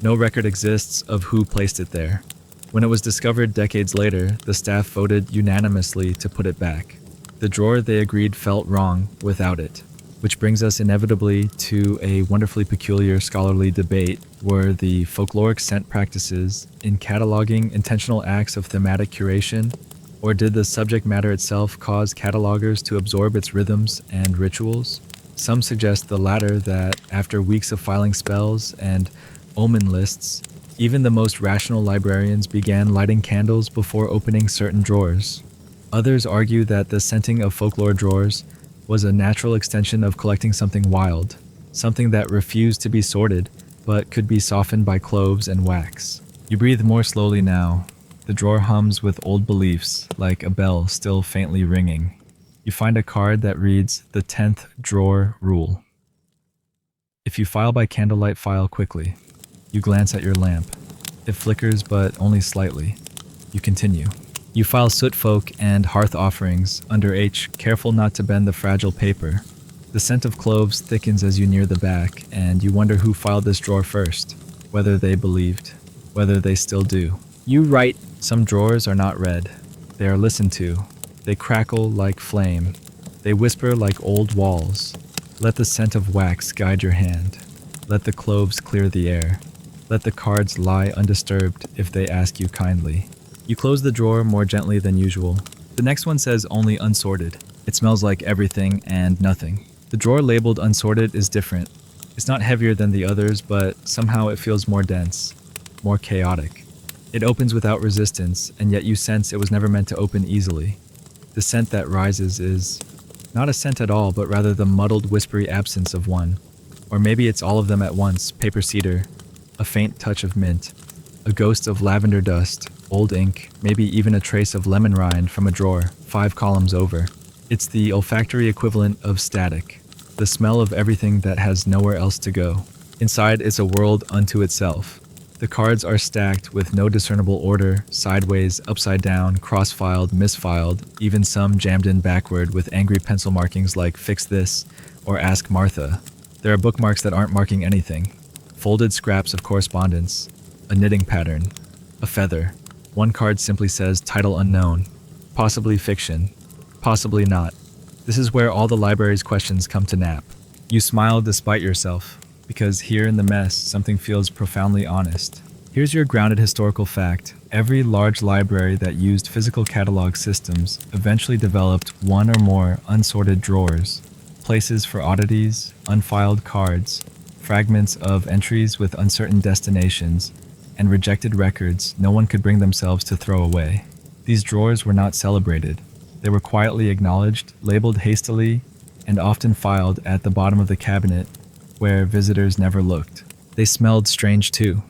Speaker 1: No record exists of who placed it there. When it was discovered decades later, the staff voted unanimously to put it back. The drawer, they agreed, felt wrong without it. Which brings us inevitably to a wonderfully peculiar scholarly debate. Were the folkloric scent practices in cataloging intentional acts of thematic curation, or did the subject matter itself cause catalogers to absorb its rhythms and rituals? Some suggest the latter, that after weeks of filing spells and omen lists. Even the most rational librarians began lighting candles before opening certain drawers. Others argue that the scenting of folklore drawers was a natural extension of collecting something wild, something that refused to be sorted but could be softened by cloves and wax. You breathe more slowly now. The drawer hums with old beliefs, like a bell still faintly ringing. You find a card that reads the 10th drawer rule. If you file by candlelight, file quickly. You glance at your lamp. It flickers, but only slightly. You continue. You file soot folk and hearth offerings under H, careful not to bend the fragile paper. The scent of cloves thickens as you near the back, and you wonder who filed this drawer first, whether they believed, whether they still do. You write. Some drawers are not read. They are listened to. They crackle like flame. They whisper like old walls. Let the scent of wax guide your hand. Let the cloves clear the air. Let the cards lie undisturbed if they ask you kindly. You close the drawer more gently than usual. The next one says only unsorted. It smells like everything and nothing. The drawer labeled unsorted is different. It's not heavier than the others, but somehow it feels more dense, more chaotic. It opens without resistance, and yet you sense it was never meant to open easily. The scent that rises is not a scent at all, but rather the muddled, whispery absence of one. Or maybe it's all of them at once: paper cedar, a faint touch of mint, a ghost of lavender dust, old ink, maybe even a trace of lemon rind from a drawer 5 columns over. It's the olfactory equivalent of static, the smell of everything that has nowhere else to go. Inside is a world unto itself. The cards are stacked with no discernible order, sideways, upside down, cross-filed, misfiled, even some jammed in backward with angry pencil markings like "Fix this" or "Ask Martha." There are bookmarks that aren't marking anything. Folded scraps of correspondence, a knitting pattern, a feather. One card simply says "Title unknown," possibly fiction, possibly not. This is where all the library's questions come to nap. You smile despite yourself, because here in the mess, something feels profoundly honest. Here's your grounded historical fact. Every large library that used physical catalog systems eventually developed one or more unsorted drawers, places for oddities, unfiled cards, fragments of entries with uncertain destinations, and rejected records no one could bring themselves to throw away. These drawers were not celebrated. They were quietly acknowledged, labeled hastily, and often filed at the bottom of the cabinet where visitors never looked. They smelled strange too,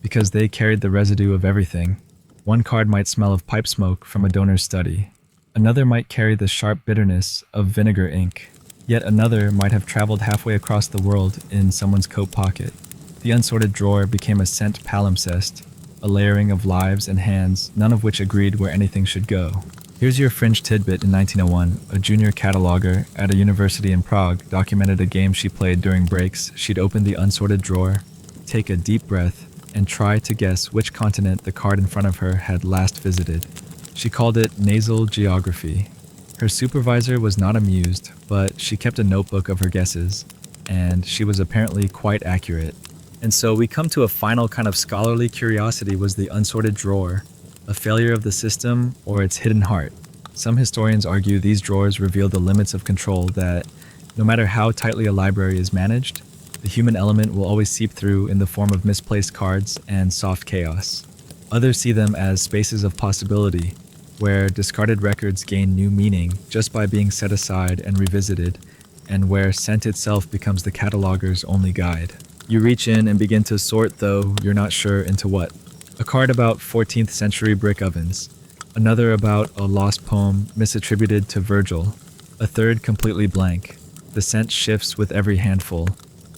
Speaker 1: because they carried the residue of everything. One card might smell of pipe smoke from a donor's study. Another might carry the sharp bitterness of vinegar ink. Yet another might have traveled halfway across the world in someone's coat pocket. The unsorted drawer became a scent palimpsest, a layering of lives and hands, none of which agreed where anything should go. Here's your fringe tidbit. In 1901, a junior cataloger at a university in Prague documented a game she played during breaks. She'd open the unsorted drawer, take a deep breath, and try to guess which continent the card in front of her had last visited. She called it nasal geography. Her supervisor was not amused, but she kept a notebook of her guesses, and she was apparently quite accurate. And so we come to a final kind of scholarly curiosity: was the unsorted drawer a failure of the system or its hidden heart? Some historians argue these drawers reveal the limits of control, that no matter how tightly a library is managed, the human element will always seep through in the form of misplaced cards and soft chaos. Others see them as spaces of possibility, where discarded records gain new meaning just by being set aside and revisited, and where scent itself becomes the cataloger's only guide. You reach in and begin to sort, though you're not sure into what. A card about 14th century brick ovens, another about a lost poem misattributed to Virgil, a third completely blank. The scent shifts with every handful.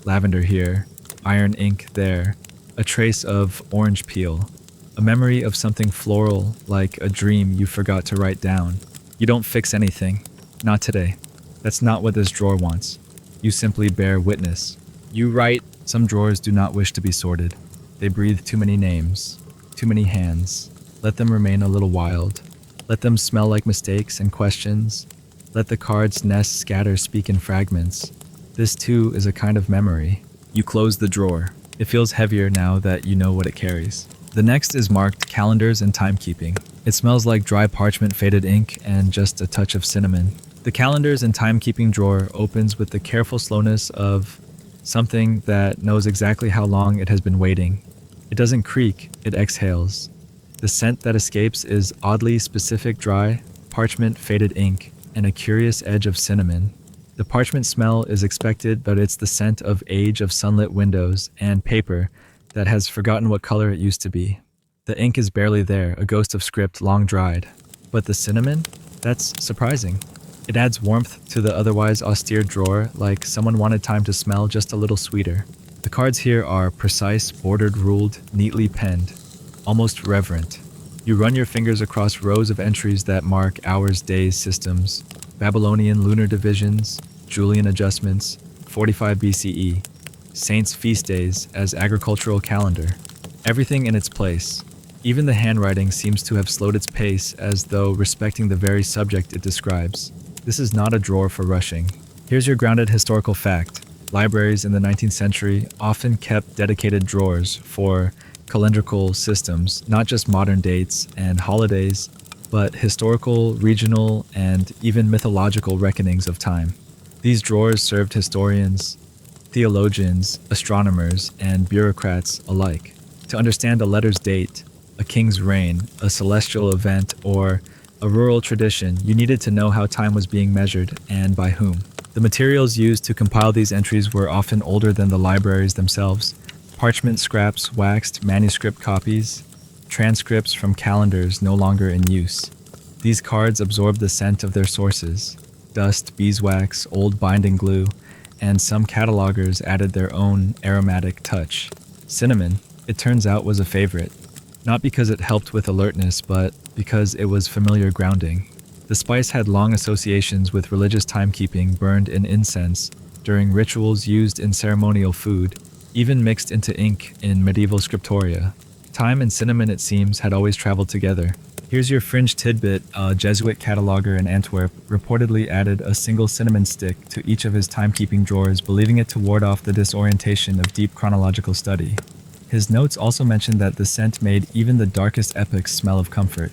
Speaker 1: Lavender here, iron ink there, a trace of orange peel, a memory of something floral like a dream you forgot to write down. You don't fix anything. Not today. That's not what this drawer wants. You simply bear witness. You write. Some drawers do not wish to be sorted. They breathe too many names, too many hands. Let them remain a little wild. Let them smell like mistakes and questions. Let the cards nest, scatter, speak in fragments. This too is a kind of memory. You close the drawer. It feels heavier now that you know what it carries. The next is marked calendars and timekeeping. It smells like dry parchment, faded ink, and just a touch of cinnamon. The calendars and timekeeping drawer opens with the careful slowness of something that knows exactly how long it has been waiting. It doesn't creak, it exhales. The scent that escapes is oddly specific dry, parchment faded ink, and a curious edge of cinnamon. The parchment smell is expected, but it's the scent of age of sunlit windows and paper that has forgotten what color it used to be. The ink is barely there, a ghost of script long dried. But the cinnamon? That's surprising. It adds warmth to the otherwise austere drawer, like someone wanted time to smell just a little sweeter. The cards here are precise, bordered, ruled, neatly penned, almost reverent. You run your fingers across rows of entries that mark hours, days, systems, Babylonian lunar divisions, Julian adjustments, 45 BCE, saints' feast days as agricultural calendar. Everything in its place. Even the handwriting seems to have slowed its pace as though respecting the very subject it describes. This is not a drawer for rushing. Here's your grounded historical fact. Libraries in the 19th century often kept dedicated drawers for calendrical systems, not just modern dates and holidays, but historical, regional, and even mythological reckonings of time. These drawers served historians, theologians, astronomers, and bureaucrats alike. To understand a letter's date, a king's reign, a celestial event, or a rural tradition, you needed to know how time was being measured and by whom. The materials used to compile these entries were often older than the libraries themselves. Parchment scraps, waxed manuscript copies, transcripts from calendars no longer in use. These cards absorbed the scent of their sources. Dust, beeswax, old binding glue, and some catalogers added their own aromatic touch. Cinnamon, it turns out, was a favorite. Not because it helped with alertness, but because it was familiar grounding. The spice had long associations with religious timekeeping burned in incense, during rituals used in ceremonial food, even mixed into ink in medieval scriptoria. Time and cinnamon, it seems, had always traveled together. Here's your fringe tidbit. A Jesuit cataloger in Antwerp reportedly added a single cinnamon stick to each of his timekeeping drawers, believing it to ward off the disorientation of deep chronological study. His notes also mentioned that the scent made even the darkest epochs smell of comfort.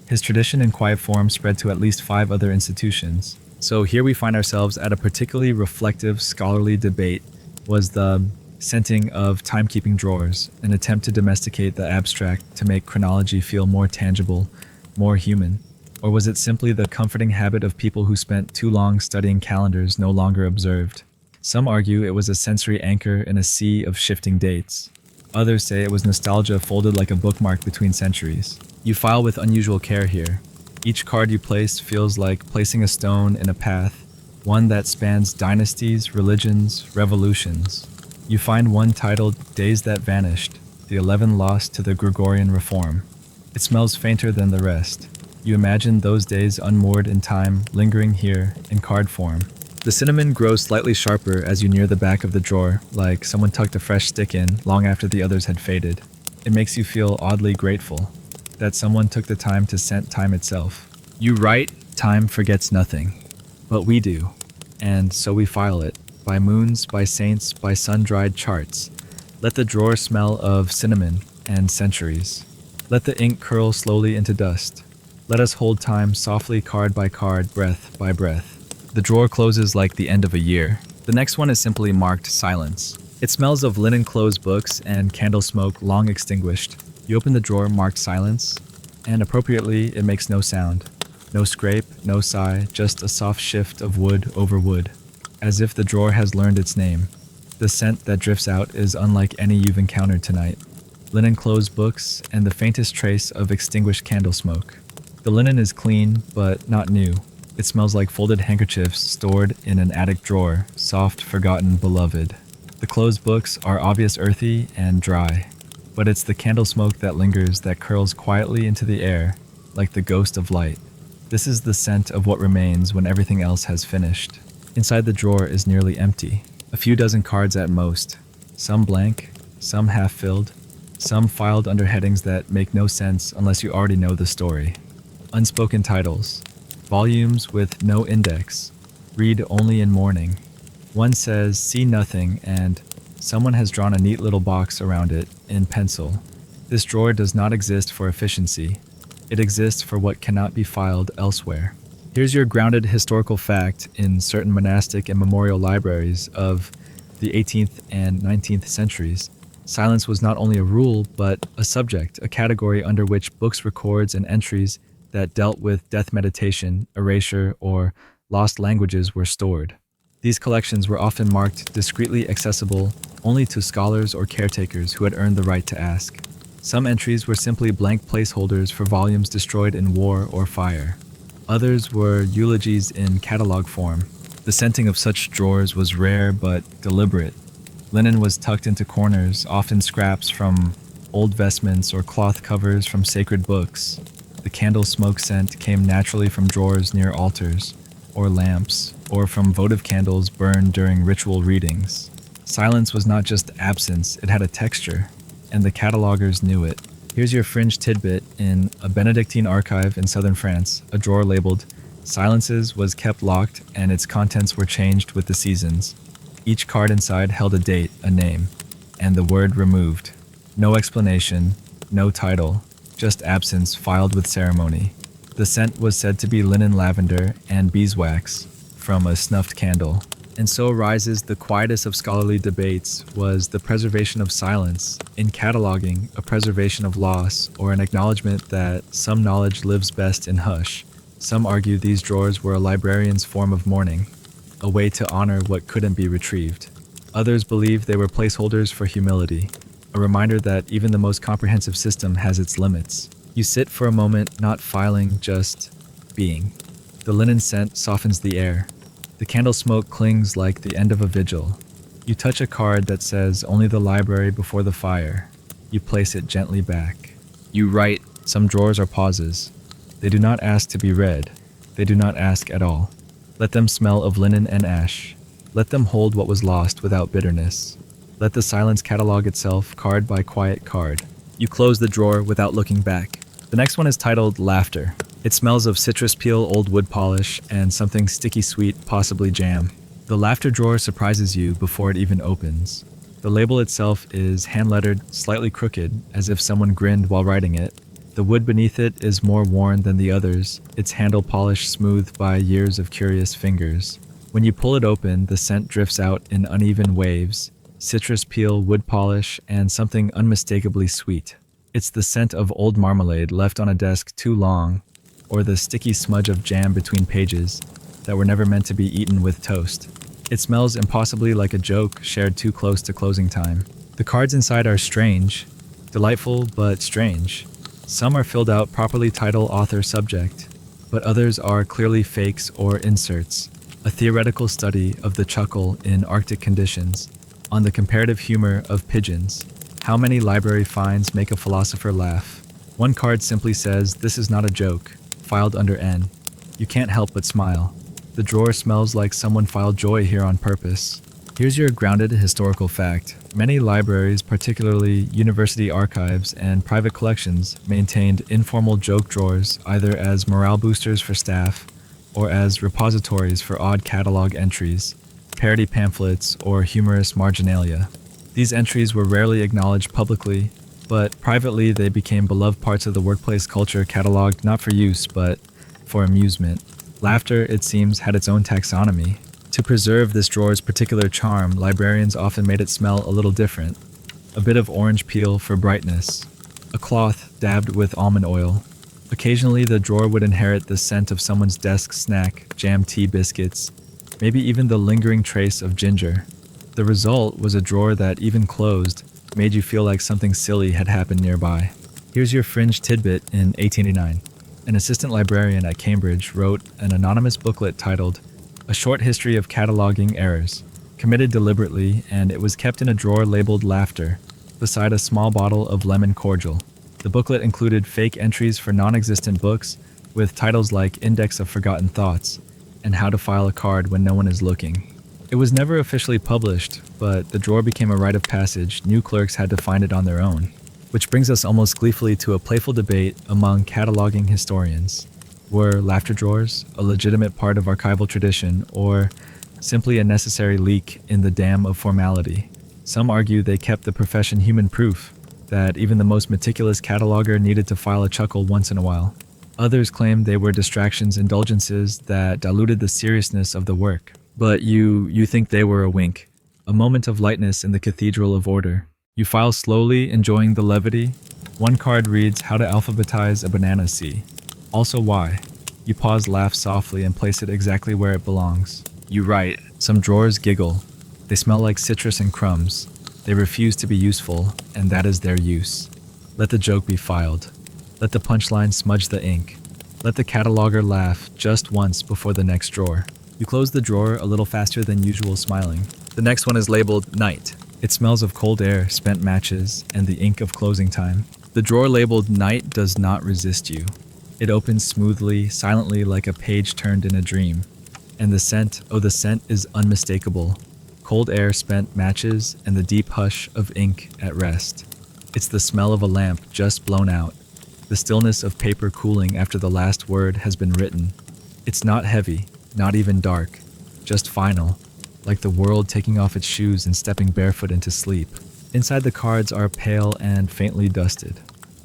Speaker 1: His tradition in quiet form spread to at least 5 other institutions. So here we find ourselves at a particularly reflective, scholarly debate. Was the scenting of timekeeping drawers an attempt to domesticate the abstract to make chronology feel more tangible, more human? Or was it simply the comforting habit of people who spent too long studying calendars no longer observed? Some argue it was a sensory anchor in a sea of shifting dates. Others say it was nostalgia folded like a bookmark between centuries. You file with unusual care here. Each card you place feels like placing a stone in a path, one that spans dynasties, religions, revolutions. You find one titled Days That Vanished, the 11 Lost to the Gregorian Reform. It smells fainter than the rest. You imagine those days unmoored in time, lingering here in card form. The cinnamon grows slightly sharper as you near the back of the drawer, like someone tucked a fresh stick in long after the others had faded. It makes you feel oddly grateful that someone took the time to scent time itself. You write, time forgets nothing. But we do. And so we file it. By moons, by saints, by sun-dried charts. Let the drawer smell of cinnamon and centuries. Let the ink curl slowly into dust. Let us hold time softly, card by card, breath by breath. The drawer closes like the end of a year. The next one is simply marked silence. It smells of linen-closed books and candle smoke long extinguished. You open the drawer marked silence, and appropriately, it makes no sound. No scrape, no sigh, just a soft shift of wood over wood, as if the drawer has learned its name. The scent that drifts out is unlike any you've encountered tonight. Linen-closed books and the faintest trace of extinguished candle smoke. The linen is clean, but not new. It smells like folded handkerchiefs stored in an attic drawer, soft, forgotten, beloved. The closed books are obvious earthy and dry, but it's the candle smoke that lingers, that curls quietly into the air, like the ghost of light. This is the scent of what remains when everything else has finished. Inside the drawer is nearly empty. A few dozen cards at most. Some blank, some half-filled, some filed under headings that make no sense unless you already know the story. Unspoken titles. Volumes with no index. Read only in morning. One says, see nothing, and someone has drawn a neat little box around it in pencil. This drawer does not exist for efficiency. It exists for what cannot be filed elsewhere. Here's your grounded historical fact in certain monastic and memorial libraries of the 18th and 19th centuries, silence was not only a rule, but a subject, a category under which books, records, and entries that dealt with death meditation, erasure, or lost languages were stored. These collections were often marked discreetly accessible only to scholars or caretakers who had earned the right to ask. Some entries were simply blank placeholders for volumes destroyed in war or fire. Others were eulogies in catalog form. The scenting of such drawers was rare but deliberate. Linen was tucked into corners, often scraps from old vestments or cloth covers from sacred books. The candle smoke scent came naturally from drawers near altars, or lamps, or from votive candles burned during ritual readings. Silence was not just absence, it had a texture, and the catalogers knew it. Here's your fringe tidbit. In a Benedictine archive in southern France, a drawer labeled Silences was kept locked and its contents were changed with the seasons. Each card inside held a date, a name, and the word removed. No explanation, no title, just absence filed with ceremony. The scent was said to be linen lavender and beeswax from a snuffed candle. And so arises the quietest of scholarly debates: was the preservation of silence in cataloging a preservation of loss, or an acknowledgement that some knowledge lives best in hush? Some argue these drawers were a librarian's form of mourning, a way to honor what couldn't be retrieved. Others believe they were placeholders for humility, a reminder that even the most comprehensive system has its limits. You sit for a moment, not filing, just being. The linen scent softens the air. The candle smoke clings like the end of a vigil. You touch a card that says only the library before the fire. You place it gently back. You write. Some drawers are pauses. They do not ask to be read. They do not ask at all. Let them smell of linen and ash. Let them hold what was lost without bitterness. Let the silence catalog itself card by quiet card. You close the drawer without looking back. The next one is titled Laughter. It smells of citrus peel, old wood polish, and something sticky sweet, possibly jam. The laughter drawer surprises you before it even opens. The label itself is hand-lettered, slightly crooked, as if someone grinned while writing it. The wood beneath it is more worn than the others, its handle polished smooth by years of curious fingers. When you pull it open, the scent drifts out in uneven waves: citrus peel, wood polish, and something unmistakably sweet. It's the scent of old marmalade left on a desk too long, or the sticky smudge of jam between pages that were never meant to be eaten with toast. It smells impossibly like a joke shared too close to closing time. The cards inside are strange, delightful but strange. Some are filled out properly: title, author, subject, but others are clearly fakes or inserts. A theoretical study of the chuckle in Arctic conditions, on the comparative humor of pigeons. How many library finds make a philosopher laugh? One card simply says, "This is not a joke," filed under N. You can't help but smile. The drawer smells like someone filed joy here on purpose. Here's your grounded historical fact. Many libraries, particularly university archives and private collections, maintained informal joke drawers, either as morale boosters for staff or as repositories for odd catalog entries, parody pamphlets, or humorous marginalia. These entries were rarely acknowledged publicly, but privately they became beloved parts of the workplace culture, cataloged not for use, but for amusement. Laughter, it seems, had its own taxonomy. To preserve this drawer's particular charm, librarians often made it smell a little different. A bit of orange peel for brightness. A cloth dabbed with almond oil. Occasionally, the drawer would inherit the scent of someone's desk snack, jam tea biscuits, maybe even the lingering trace of ginger. The result was a drawer that, even closed, made you feel like something silly had happened nearby. Here's your fringe tidbit. In 1889, an assistant librarian at Cambridge wrote an anonymous booklet titled A Short History of Cataloging Errors, committed deliberately, and it was kept in a drawer labeled Laughter, beside a small bottle of lemon cordial. The booklet included fake entries for non-existent books, with titles like Index of Forgotten Thoughts and How to File a Card When No One Is Looking. It was never officially published, but the drawer became a rite of passage. New clerks had to find it on their own. Which brings us almost gleefully to a playful debate among cataloging historians. Were laughter drawers a legitimate part of archival tradition, or simply a necessary leak in the dam of formality? Some argue they kept the profession human proof, that even the most meticulous cataloger needed to file a chuckle once in a while. Others claim they were distractions, indulgences that diluted the seriousness of the work. But you think they were a wink. A moment of lightness in the cathedral of order. You file slowly, enjoying the levity. One card reads how to alphabetize a banana C. Also why. You pause, laugh softly, and place it exactly where it belongs. You write. Some drawers giggle. They smell like citrus and crumbs. They refuse to be useful, and that is their use. Let the joke be filed. Let the punchline smudge the ink. Let the cataloger laugh just once before the next drawer. You close the drawer a little faster than usual, smiling. The next one is labeled Night. It smells of cold air, spent matches, and the ink of closing time. The drawer labeled Night does not resist you. It opens smoothly, silently, like a page turned in a dream. And the scent, oh, the scent is unmistakable. Cold air, spent matches, and the deep hush of ink at rest. It's the smell of a lamp just blown out. The stillness of paper cooling after the last word has been written. It's not heavy, not even dark, just final, like the world taking off its shoes and stepping barefoot into sleep. Inside the cards are pale and faintly dusted.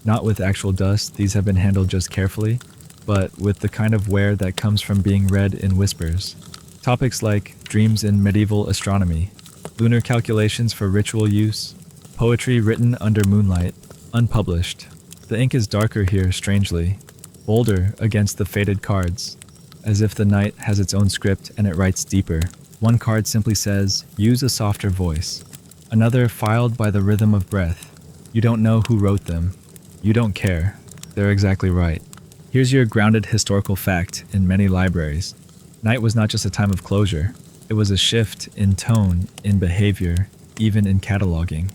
Speaker 1: Not with actual dust, these have been handled just carefully, but with the kind of wear that comes from being read in whispers. Topics like dreams in medieval astronomy, lunar calculations for ritual use, poetry written under moonlight, unpublished. The ink is darker here, strangely, bolder against the faded cards, as if the night has its own script and it writes deeper. One card simply says, use a softer voice. Another filed by the rhythm of breath. You don't know who wrote them. You don't care. They're exactly right. Here's your grounded historical fact in many libraries. Night was not just a time of closure. It was a shift in tone, in behavior, even in cataloging.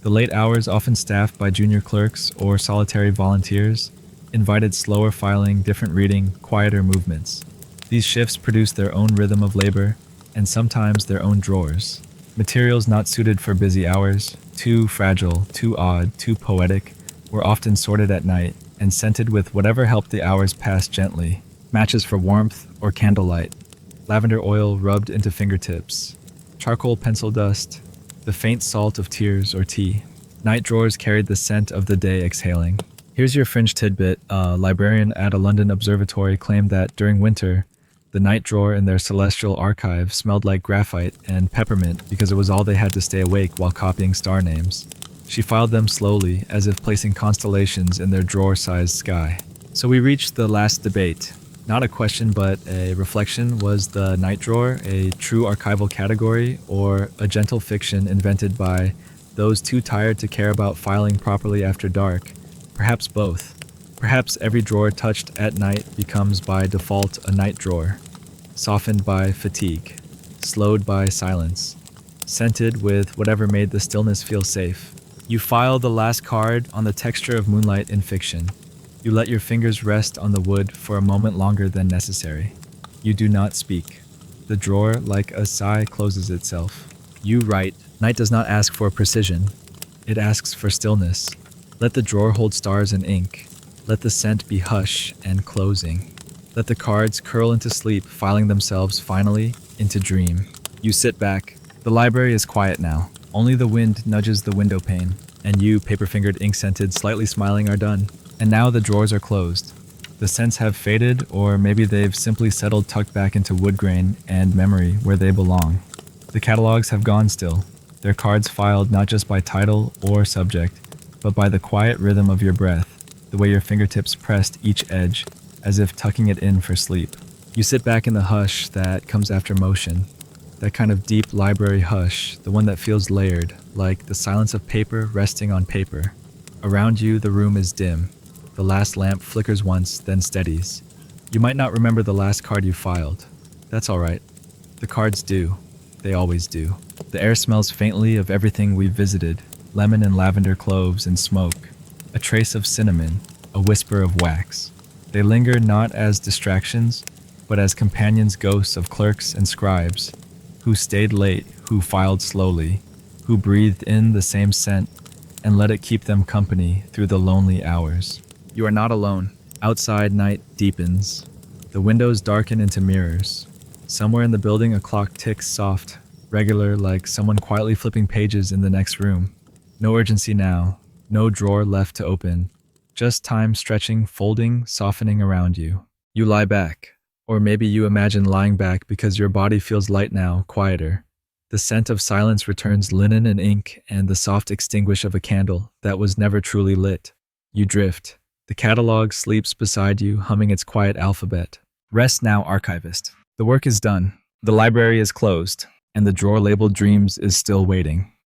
Speaker 1: The late hours, often staffed by junior clerks or solitary volunteers, invited slower filing, different reading, quieter movements. These shifts produced their own rhythm of labor, and sometimes their own drawers. Materials not suited for busy hours, too fragile, too odd, too poetic, were often sorted at night and scented with whatever helped the hours pass gently. Matches for warmth or candlelight, lavender oil rubbed into fingertips, charcoal pencil dust, the faint salt of tears or tea. Night drawers carried the scent of the day exhaling. Here's your fringe tidbit. A librarian at a London observatory claimed that during winter, the night drawer in their celestial archive smelled like graphite and peppermint because it was all they had to stay awake while copying star names. She filed them slowly, as if placing constellations in their drawer-sized sky. So we reached the last debate. Not a question, but a reflection. Was the night drawer a true archival category or a gentle fiction invented by those too tired to care about filing properly after dark? Perhaps both. Perhaps every drawer touched at night becomes by default a night drawer, softened by fatigue, slowed by silence, scented with whatever made the stillness feel safe. You file the last card on the texture of moonlight in fiction. You let your fingers rest on the wood for a moment longer than necessary. You do not speak. The drawer, like a sigh, closes itself. You write. Night does not ask for precision. It asks for stillness. Let the drawer hold stars and ink. Let the scent be hush and closing. Let the cards curl into sleep, filing themselves finally into dream. You sit back. The library is quiet now. Only the wind nudges the window pane, and you, paper-fingered, ink-scented, slightly smiling, are done. And now the drawers are closed. The scents have faded, or maybe they've simply settled, tucked back into wood grain and memory where they belong. The catalogues have gone still, their cards filed not just by title or subject, but by the quiet rhythm of your breath, the way your fingertips pressed each edge, as if tucking it in for sleep. You sit back in the hush that comes after motion, that kind of deep library hush, the one that feels layered, like the silence of paper resting on paper. Around you, the room is dim. The last lamp flickers once, then steadies. You might not remember the last card you filed. That's all right. The cards do. They always do. The air smells faintly of everything we've visited, lemon and lavender, cloves and smoke, a trace of cinnamon, a whisper of wax. They linger not as distractions, but as companions, ghosts of clerks and scribes, who stayed late, who filed slowly, who breathed in the same scent and let it keep them company through the lonely hours. You are not alone. Outside, night deepens. The windows darken into mirrors. Somewhere in the building, a clock ticks soft, regular, like someone quietly flipping pages in the next room. No urgency now, no drawer left to open, just time stretching, folding, softening around you. You lie back, or maybe you imagine lying back because your body feels light now, quieter. The scent of silence returns linen and ink and the soft extinguish of a candle that was never truly lit. You drift. The catalog sleeps beside you, humming its quiet alphabet. Rest now, archivist. The work is done. The library is closed, and the drawer labeled Dreams is still waiting.